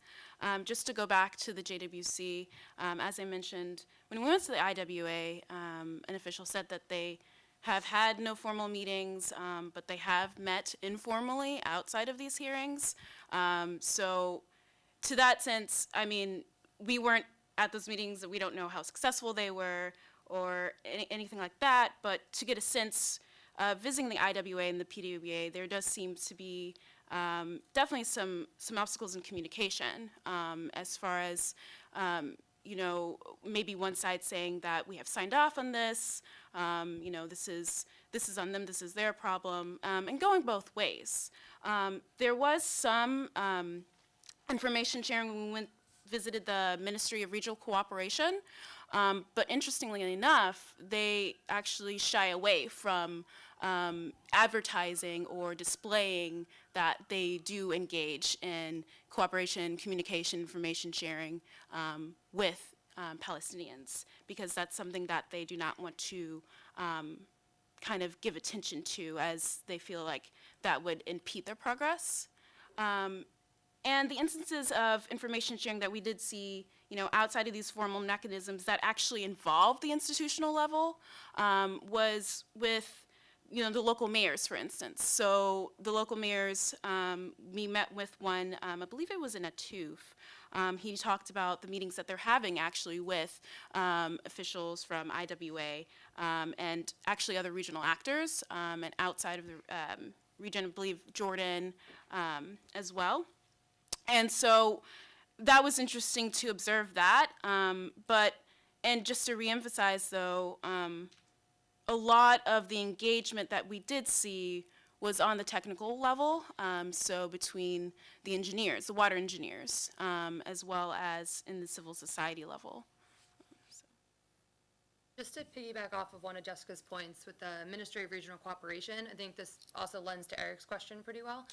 Just to go back to the JWC, as I mentioned, when we went to the IWA, an official said that they have had no formal meetings, but they have met informally outside of these hearings. So to that sense, we weren't at those meetings, we don't know how successful they were or anything like that, but to get a sense, visiting the IWA and the PWA, there does seem to be definitely some obstacles in communication, as far as, maybe one side saying that we have signed off on this, this is on them, this is their problem, and going both ways. There was some information sharing when we visited the Ministry of Regional Cooperation, but interestingly enough, they actually shy away from advertising or displaying that they do engage in cooperation, communication, information sharing with Palestinians, because that's something that they do not want to kind of give attention to, as they feel like that would impede their progress. And the instances of information sharing that we did see, outside of these formal mechanisms that actually involved the institutional level, was with, the local mayors, for instance. So the local mayors, we met with one, I believe it was in Atuf. He talked about the meetings that they're having actually with officials from IWA and actually other regional actors, and outside of the region, I believe Jordan as well. And so that was interesting to observe that. And just to reemphasize though, a lot of the engagement that we did see was on the technical level, so between the engineers, the water engineers, as well as in the civil society level. Just to piggyback off of one of Jessica's points with the Ministry of Regional Cooperation, I think this also lends to Eric's question pretty well.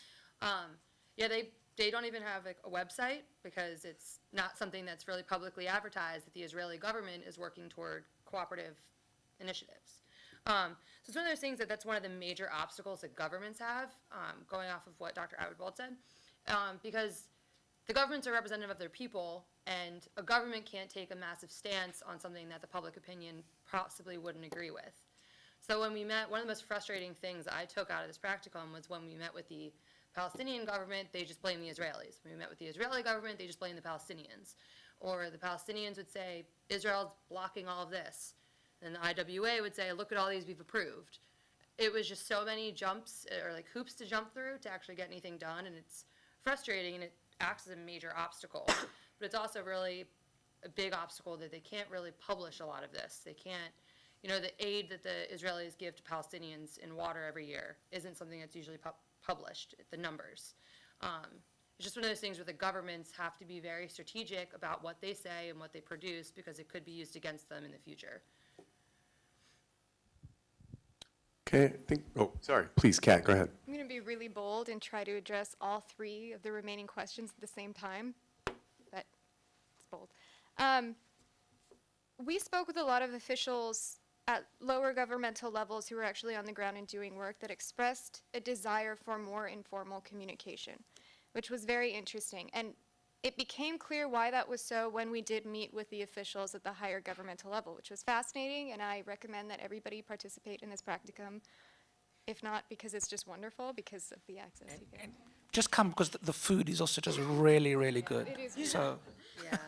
They don't even have a website, because it's not something that's really publicly advertised that the Israeli government is working toward cooperative initiatives. So it's one of those things that's one of the major obstacles that governments have, going off of what Dr. Abitbol said, because the governments are representative of their people, and a government can't take a massive stance on something that the public opinion possibly wouldn't agree with. So when we met, one of the most frustrating things I took out of this practicum was when we met with the Palestinian government, they just blame the Israelis. When we met with the Israeli government, they just blame the Palestinians. Or the Palestinians would say, Israel's blocking all of this. And the IWA would say, look at all these we've approved. It was just so many jumps, or like hoops to jump through to actually get anything done, and it's frustrating, and it acts as a major obstacle. But it's also really a big obstacle that they can't really publish a lot of this. They can't, You know, the aid that the Israelis give to Palestinians in water every year isn't something that's usually published, the numbers. It's just one of those things where the governments have to be very strategic about what they say and what they produce because it could be used against them in the future. Okay, I think, oh, sorry, please, Kat, go ahead. I'm going to be really bold and try to address all three of the remaining questions at the same time. But it's bold. We spoke with a lot of officials at lower governmental levels who were actually on the ground and doing work that expressed a desire for more informal communication, which was very interesting. And it became clear why that was so when we did meet with the officials at the higher governmental level, which was fascinating, and I recommend that everybody participate in this practicum, if not because it's just wonderful, because of the access you get. Just come because the food is also just really, really good. It is. So Yeah,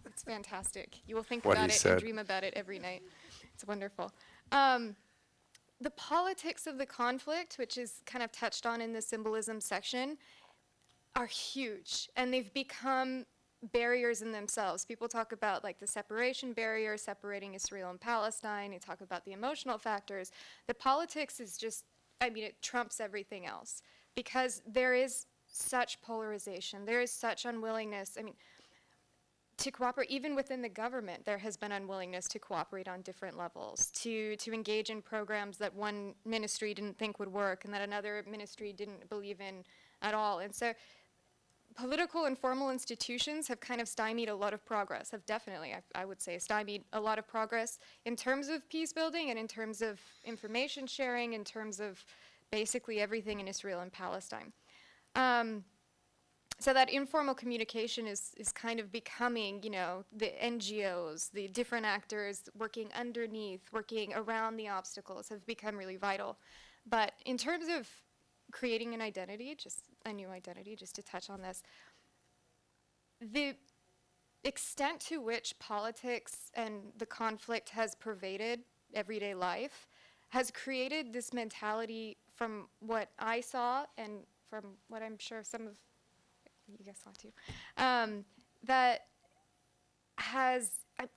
it's fantastic. You will think What about he it said. and dream about it every night. It's wonderful. The politics of the conflict, which is kind of touched on in the symbolism section, are huge, and they've become barriers in themselves. People talk about like the separation barrier, separating Israel and Palestine. They talk about the emotional factors. The politics is just, I mean, it trumps everything else because there is such polarization. There is such unwillingness. I mean, to cooperate, even within the government, there has been unwillingness to cooperate on different levels, to engage in programs that one ministry didn't think would work and that another ministry didn't believe in at all. And so political and formal institutions have kind of stymied a lot of progress, have definitely, I would say, stymied a lot of progress in terms of peace building and in terms of information sharing, in terms of basically everything in Israel and Palestine. So that informal communication is kind of becoming, you know, the NGOs, the different actors working underneath, working around the obstacles have become really vital. But in terms of creating an identity, just a new identity, just to touch on this, the extent to which politics and the conflict has pervaded everyday life has created this mentality from what I saw and from what I'm sure some of you guys saw too, that has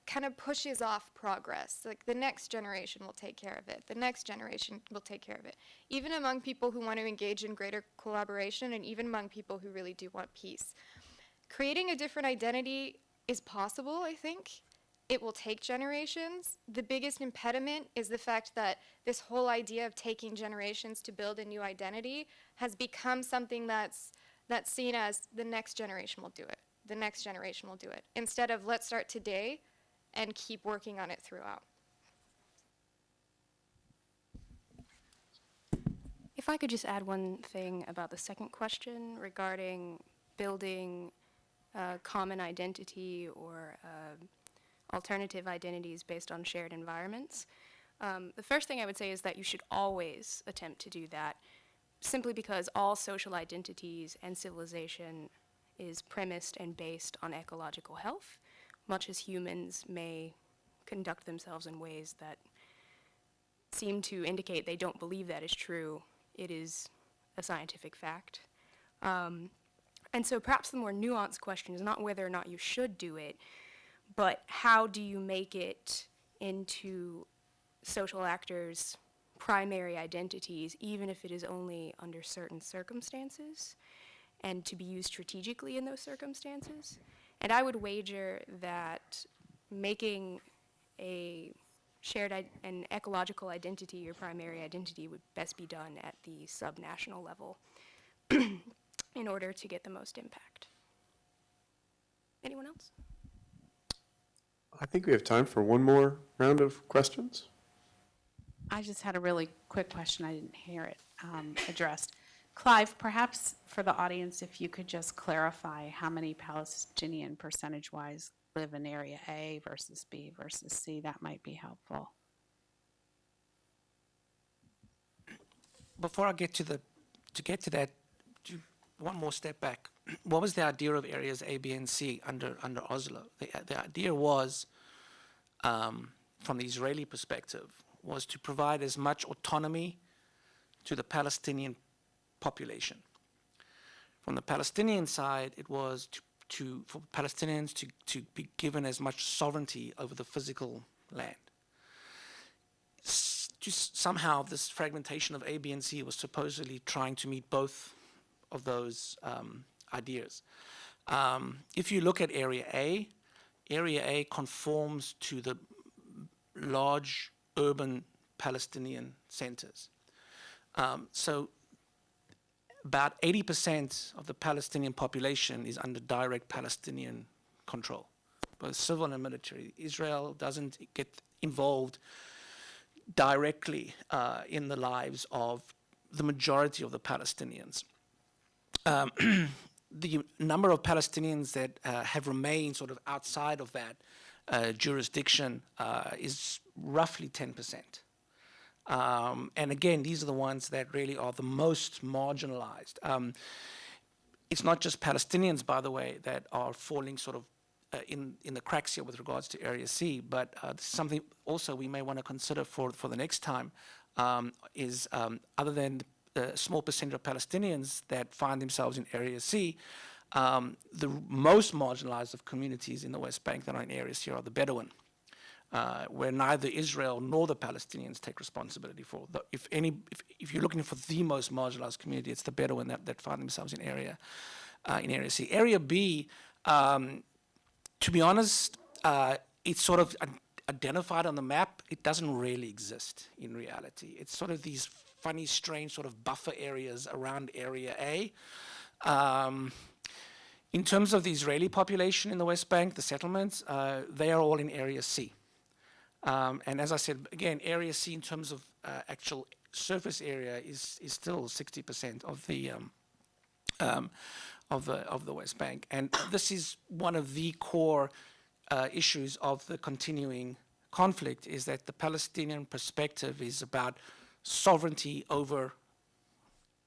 kind of pushes off progress. Like the next generation will take care of it. The next generation will take care of it. Even among people who want to engage in greater collaboration and even among people who really do want peace. Creating a different identity is possible, I think. It will take generations. The biggest impediment is the fact that this whole idea of taking generations to build a new identity has become something that's seen as the next generation will do it. The next generation will do it. Instead of let's start today and keep working on it throughout. If I could just add one thing about the second question regarding building common identity or alternative identities based on shared environments. The first thing I would say is that you should always attempt to do that, simply because all social identities and civilization is premised and based on ecological health, much as humans may conduct themselves in ways that seem to indicate they don't believe that is true. It is a scientific fact. And so perhaps the more nuanced question is not whether or not you should do it, but how do you make it into social actors' primary identities, even if it is only under certain circumstances, and to be used strategically in those circumstances. And I would wager that making a shared an ecological identity your primary identity would best be done at the subnational level in order to get the most impact. Anyone else? I think we have time for one more round of questions. I just had a really quick question. I didn't hear it addressed. Clive, perhaps for the audience, if you could just clarify how many Palestinian percentage-wise live in Area A versus B versus C, that might be helpful. before I get to that, one more step back. What was the idea of areas A, B, and C under Oslo? The idea was, from the Israeli perspective, was to provide as much autonomy to the Palestinian population. From the Palestinian side, it was for Palestinians to be given as much sovereignty over the physical land. just somehow this fragmentation of A, B, and C was supposedly trying to meet both of those ideas. If you look at Area A conforms to the large urban Palestinian centers. So about 80% of the Palestinian population is under direct Palestinian control, both civil and military. Israel doesn't get involved directly in the lives of the majority of the Palestinians. The number of Palestinians that have remained sort of outside of that jurisdiction is roughly 10%. And again, these are the ones that really are the most marginalized. It's not just Palestinians, by the way, that are falling sort of in the cracks here with regards to Area C, but something also we may want to consider for the next time is other than the small percentage of Palestinians that find themselves in Area C, the most marginalized of communities in the West Bank that are in Area C are the Bedouin, where neither Israel nor the Palestinians take responsibility for. If you're looking for the most marginalized community, it's the Bedouin that find themselves in Area C. Area B, to be honest, it's sort of identified on the map. It doesn't really exist in reality. It's sort of these funny, strange sort of buffer areas around Area A. In terms of the Israeli population in the West Bank, the settlements, they are all in Area C. And as I said, again, Area C in terms of actual surface area is still 60% of the West Bank. And this is one of the core issues of the continuing conflict, is that the Palestinian perspective is about sovereignty over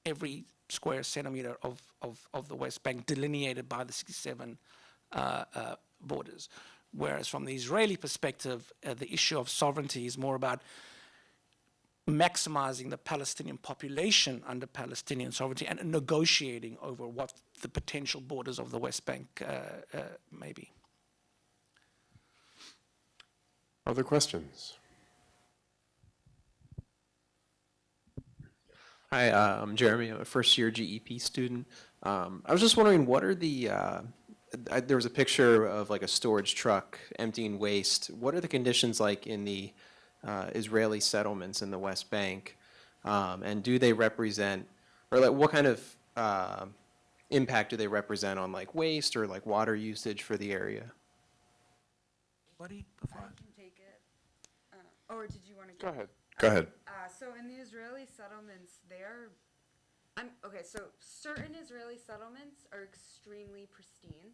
every square centimeter of the West Bank delineated by the 67 borders. Whereas from the Israeli perspective, the issue of sovereignty is more about maximizing the Palestinian population under Palestinian sovereignty and negotiating over what the potential borders of the West Bank may be. Other questions? Hi, I'm Jeremy. I'm a first-year GEP student. I was just wondering, what are the there was a picture of like a storage truck emptying waste. What are the conditions like in the Israeli settlements in the West Bank? And do they represent, or like what kind of impact do they represent on like waste or like water usage for the area? I can take it. Or did you want to Go ahead. Go ahead. So in the Israeli settlements, okay, so certain Israeli settlements are extremely pristine.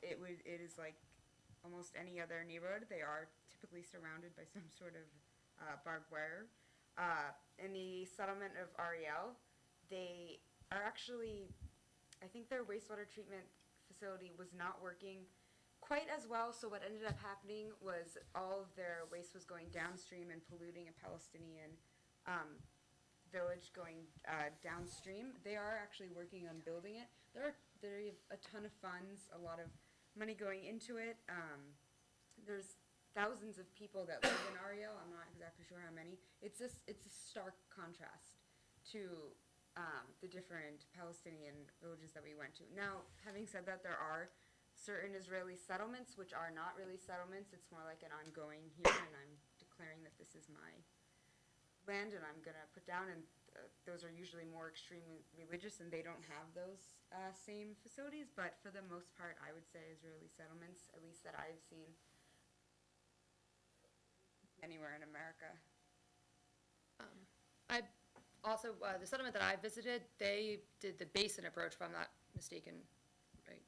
It is like almost any other neighborhood. They are typically surrounded by some sort of barbed wire. In the settlement of Ariel, they are actually, I think their wastewater treatment facility was not working quite as well, so what ended up happening was all of their waste was going downstream and polluting a Palestinian village going downstream. They are actually working on building it. There are a ton of funds, a lot of money going into it. There's thousands of people that live in Ariel. I'm not exactly sure how many. It's a stark contrast to the different Palestinian villages that we went to. Now, having said that, there are certain Israeli settlements which are not really settlements. It's more like an ongoing here, and I'm declaring that this is my land, and I'm going to put down, and those are usually more extremely religious, and they don't have those same facilities. But for the most part, I would say Israeli settlements, at least that I've seen anywhere in America. I also, the settlement that I visited, they did the basin approach, if I'm not mistaken. Right?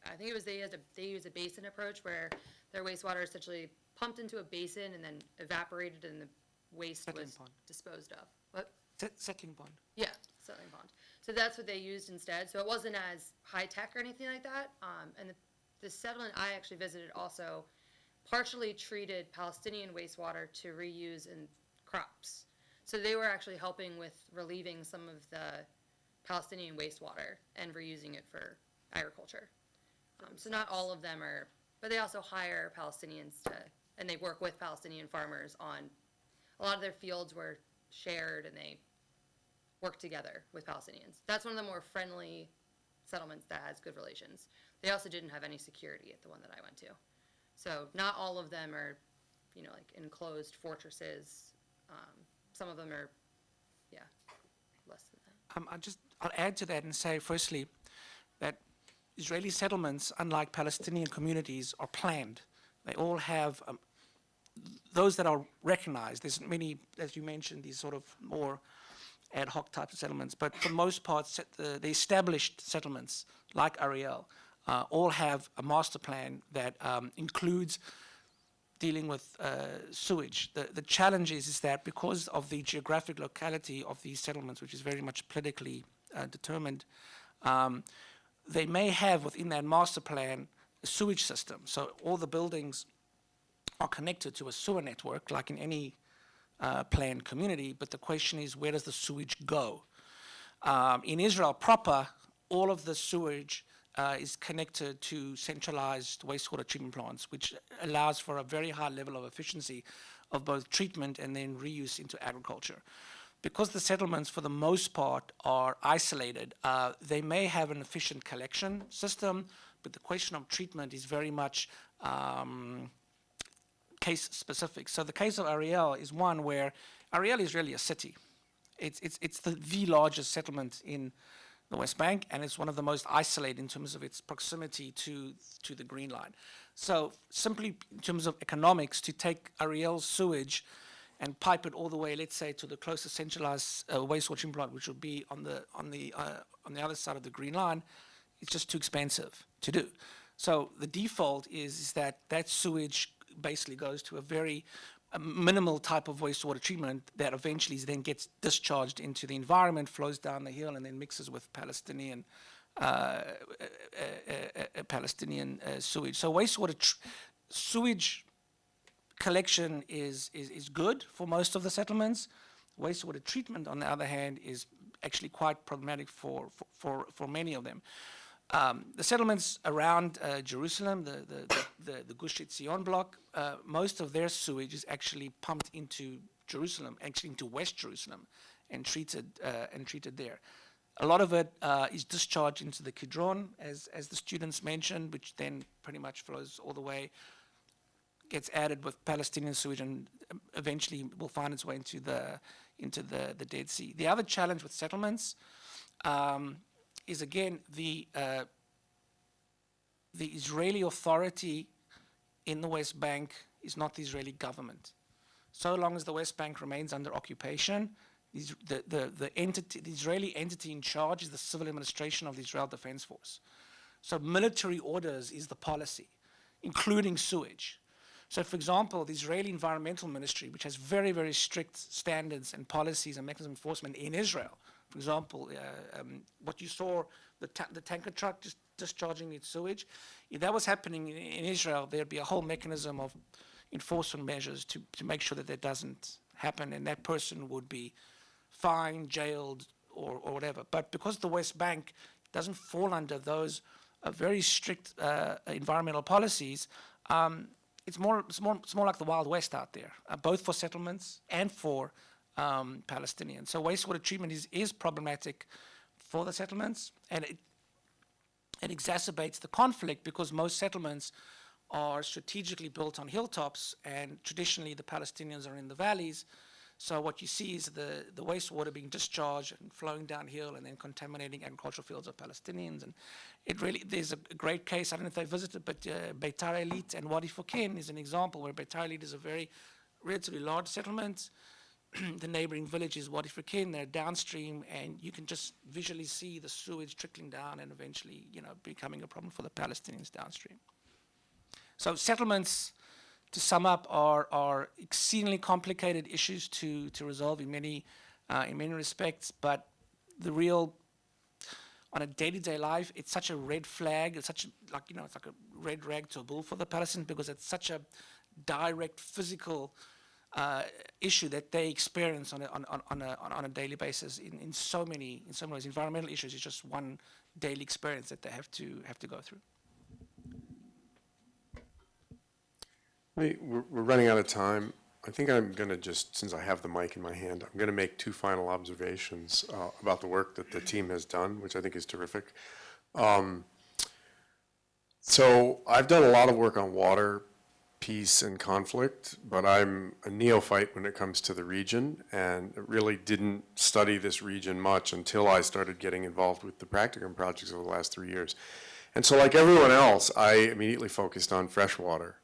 I think it was they used a basin approach where their wastewater essentially pumped into a basin and then evaporated, and the waste Settling was pond. disposed of. What? Settling pond. Yeah, settling pond. So that's what they used instead. So it wasn't as high tech or anything like that. And the settlement I actually visited also partially treated Palestinian wastewater to reuse in crops. So they were actually helping with relieving some of the Palestinian wastewater and reusing it for agriculture. So not all of them are, but they also hire Palestinians and they work with Palestinian farmers on a lot of their fields were shared and they worked together with Palestinians. That's one of the more friendly settlements that has good relations. They also didn't have any security at the one that I went to. So not all of them are, like enclosed fortresses. Some of them are, less than that. I'll add to that and say, firstly, that Israeli settlements, unlike Palestinian communities, are planned. They all have those that are recognized. There's many, as you mentioned, these sort of more ad hoc types of settlements, but for the most part, the established settlements, like Ariel, all have a master plan that includes dealing with sewage. The challenge is that because of the geographic locality of these settlements, which is very much politically determined, they may have within that master plan a sewage system. So all the buildings are connected to a sewer network, like in any planned community, but the question is, where does the sewage go? In Israel proper, all of the sewage is connected to centralized wastewater treatment plants, which allows for a very high level of efficiency of both treatment and then reuse into agriculture. Because the settlements, for the most part, are isolated, they may have an efficient collection system, but the question of treatment is very much case specific. So the case of Ariel is one where Ariel is really a city. It's the largest settlement in the West Bank, and it's one of the most isolated in terms of its proximity to the Green Line. So simply in terms of economics, to take Ariel's sewage and pipe it all the way, let's say, to the closest centralized wastewater treatment plant, which would be on the other side of the Green Line, it's just too expensive to do. So the default is that sewage basically goes to a very minimal type of wastewater treatment that eventually then gets discharged into the environment, flows down the hill, and then mixes with Palestinian sewage. So wastewater sewage collection is good for most of the settlements. Wastewater treatment, on the other hand, is actually quite problematic for many of them. The settlements around Jerusalem, the Gush Etzion block, most of their sewage is actually pumped into Jerusalem, actually into West Jerusalem, and treated there. A lot of it is discharged into the Kidron, as the students mentioned, which then pretty much flows all the way, gets added with Palestinian sewage, and eventually will find its way into the Dead Sea. The other challenge with settlements is, again, the Israeli authority in the West Bank is not the Israeli government. So long as the West Bank remains under occupation, the Israeli entity in charge is the civil administration of the Israel Defense Force. So military orders is the policy, including sewage. So, for example, the Israeli Environmental Ministry, which has very, very strict standards and policies and mechanism of enforcement in Israel, for example, what you saw, the tanker truck just discharging its sewage, if that was happening in Israel, there'd be a whole mechanism of enforcement measures to make sure that doesn't happen, and that person would be fined, jailed, or whatever. But because the West Bank doesn't fall under those very strict environmental policies, it's more like the Wild West out there, both for settlements and for Palestinians. So wastewater treatment is problematic for the settlements, and it exacerbates the conflict because most settlements are strategically built on hilltops, and traditionally the Palestinians are in the valleys. So what you see is the wastewater being discharged and flowing downhill and then contaminating agricultural fields of Palestinians. And there's a great case, I don't know if they visited, but Beitar Elit and Wadi Fukin is an example where Beitar Elit is a very relatively large settlement. The neighboring village is Wadi Fukin, they're downstream, and you can just visually see the sewage trickling down and eventually, becoming a problem for the Palestinians downstream. So settlements, to sum up, are exceedingly complicated issues to resolve in many respects, but the real, on a day-to-day life, it's such a red flag, it's it's like a red rag to a bull for the Palestinians because it's such a direct physical issue that they experience on a daily basis in so many ways. Environmental issues is just one daily experience that they have to go through. We're running out of time. I think I'm going to just, since I have the mic in my hand, I'm going to make two final observations about the work that the team has done, which I think is terrific. So I've done a lot of work on water, peace, and conflict, but I'm a neophyte when it comes to the region, and really didn't study this region much until I started getting involved with the practicum projects over the last 3 years. And so like everyone else, I immediately focused on freshwater.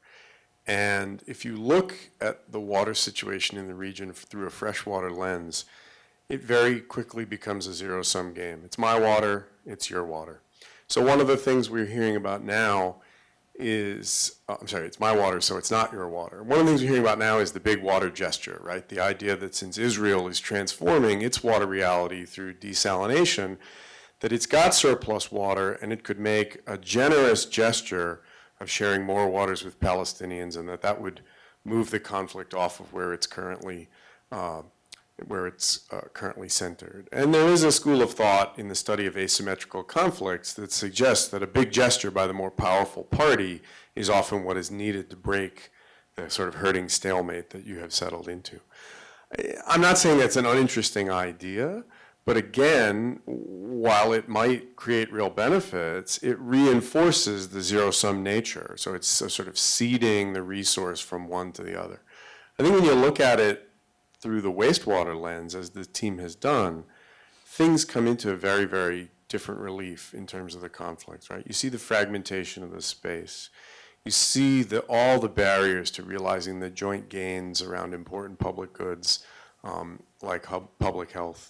And if you look at the water situation in the region through a freshwater lens, it very quickly becomes a zero-sum game. It's my water, it's your water. So one of the things we're hearing about now is, I'm sorry, it's my water, so it's not your water. One of the things we're hearing about now is the big water gesture, right? The idea that since Israel is transforming its water reality through desalination, that it's got surplus water and it could make a generous gesture of sharing more waters with Palestinians, and that would move the conflict off of where it's currently centered. And there is a school of thought in the study of asymmetrical conflicts that suggests that a big gesture by the more powerful party is often what is needed to break the sort of hurting stalemate that you have settled into. I'm not saying that's an uninteresting idea, but again, while it might create real benefits, it reinforces the zero-sum nature. So it's sort of ceding the resource from one to the other. I think when you look at it through the wastewater lens, as the team has done, things come into a very, very different relief in terms of the conflicts, right? You see the fragmentation of the space. You see all the barriers to realizing the joint gains around important public goods, like public health.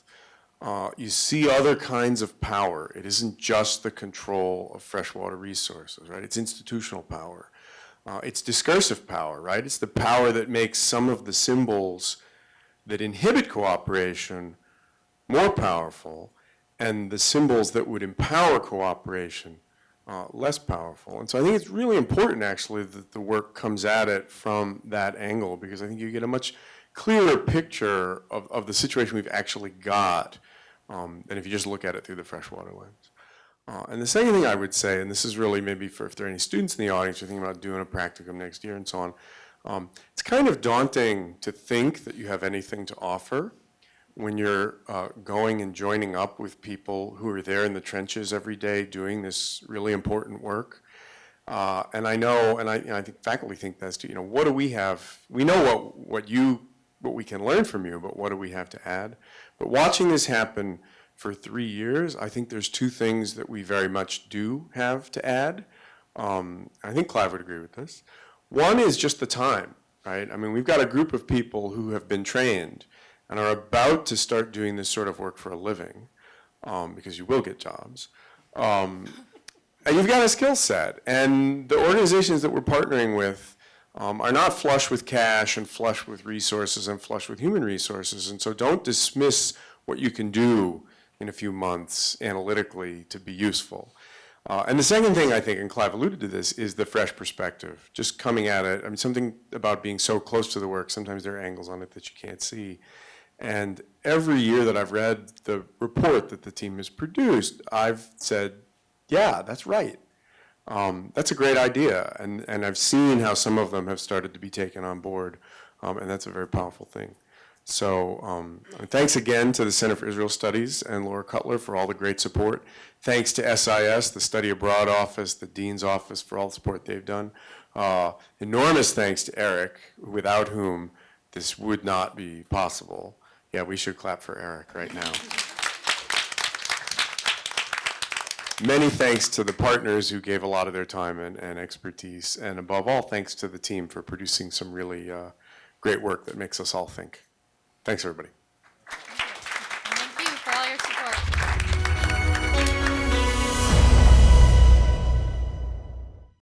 You see other kinds of power. It isn't just the control of freshwater resources, right? It's institutional power. It's discursive power, right? It's the power that makes some of the symbols that inhibit cooperation more powerful, and the symbols that would empower cooperation less powerful. And so I think it's really important, actually, that the work comes at it from that angle, because I think you get a much clearer picture of the situation we've actually got than if you just look at it through the freshwater lens. And the second thing I would say, and this is really maybe for if there are any students in the audience who are thinking about doing a practicum next year and so on, it's kind of daunting to think that you have anything to offer when you're going and joining up with people who are there in the trenches every day doing this really important work. And I know, and I think faculty think that's too, what do we have? We know what we can learn from you, but what do we have to add? But watching this happen for 3 years, I think there's two things that we very much do have to add. I think Clive would agree with this. One is just the time, right? I mean, we've got a group of people who have been trained and are about to start doing this sort of work for a living, because you will get jobs. And you've got a skill set. And the organizations that we're partnering with are not flush with cash and flush with resources and flush with human resources. And so don't dismiss what you can do in a few months analytically to be useful. And the second thing I think, and Clive alluded to this, is the fresh perspective. Just coming at it, I mean, something about being so close to the work, sometimes there are angles on it that you can't see. And every year that I've read the report that the team has produced, I've said, yeah, that's right. That's a great idea, and I've seen how some of them have started to be taken on board, and that's a very powerful thing. So thanks again to the Center for Israel Studies and Laura Cutler for all the great support. Thanks to SIS, the Study Abroad Office, the Dean's Office for all the support they've done. Enormous thanks to Eric, without whom this would not be possible. Yeah, we should clap for Eric right now. Many thanks to the partners who gave a lot of their time and expertise, and above all, thanks to the team for producing some really great work that makes us all think. Thanks, everybody.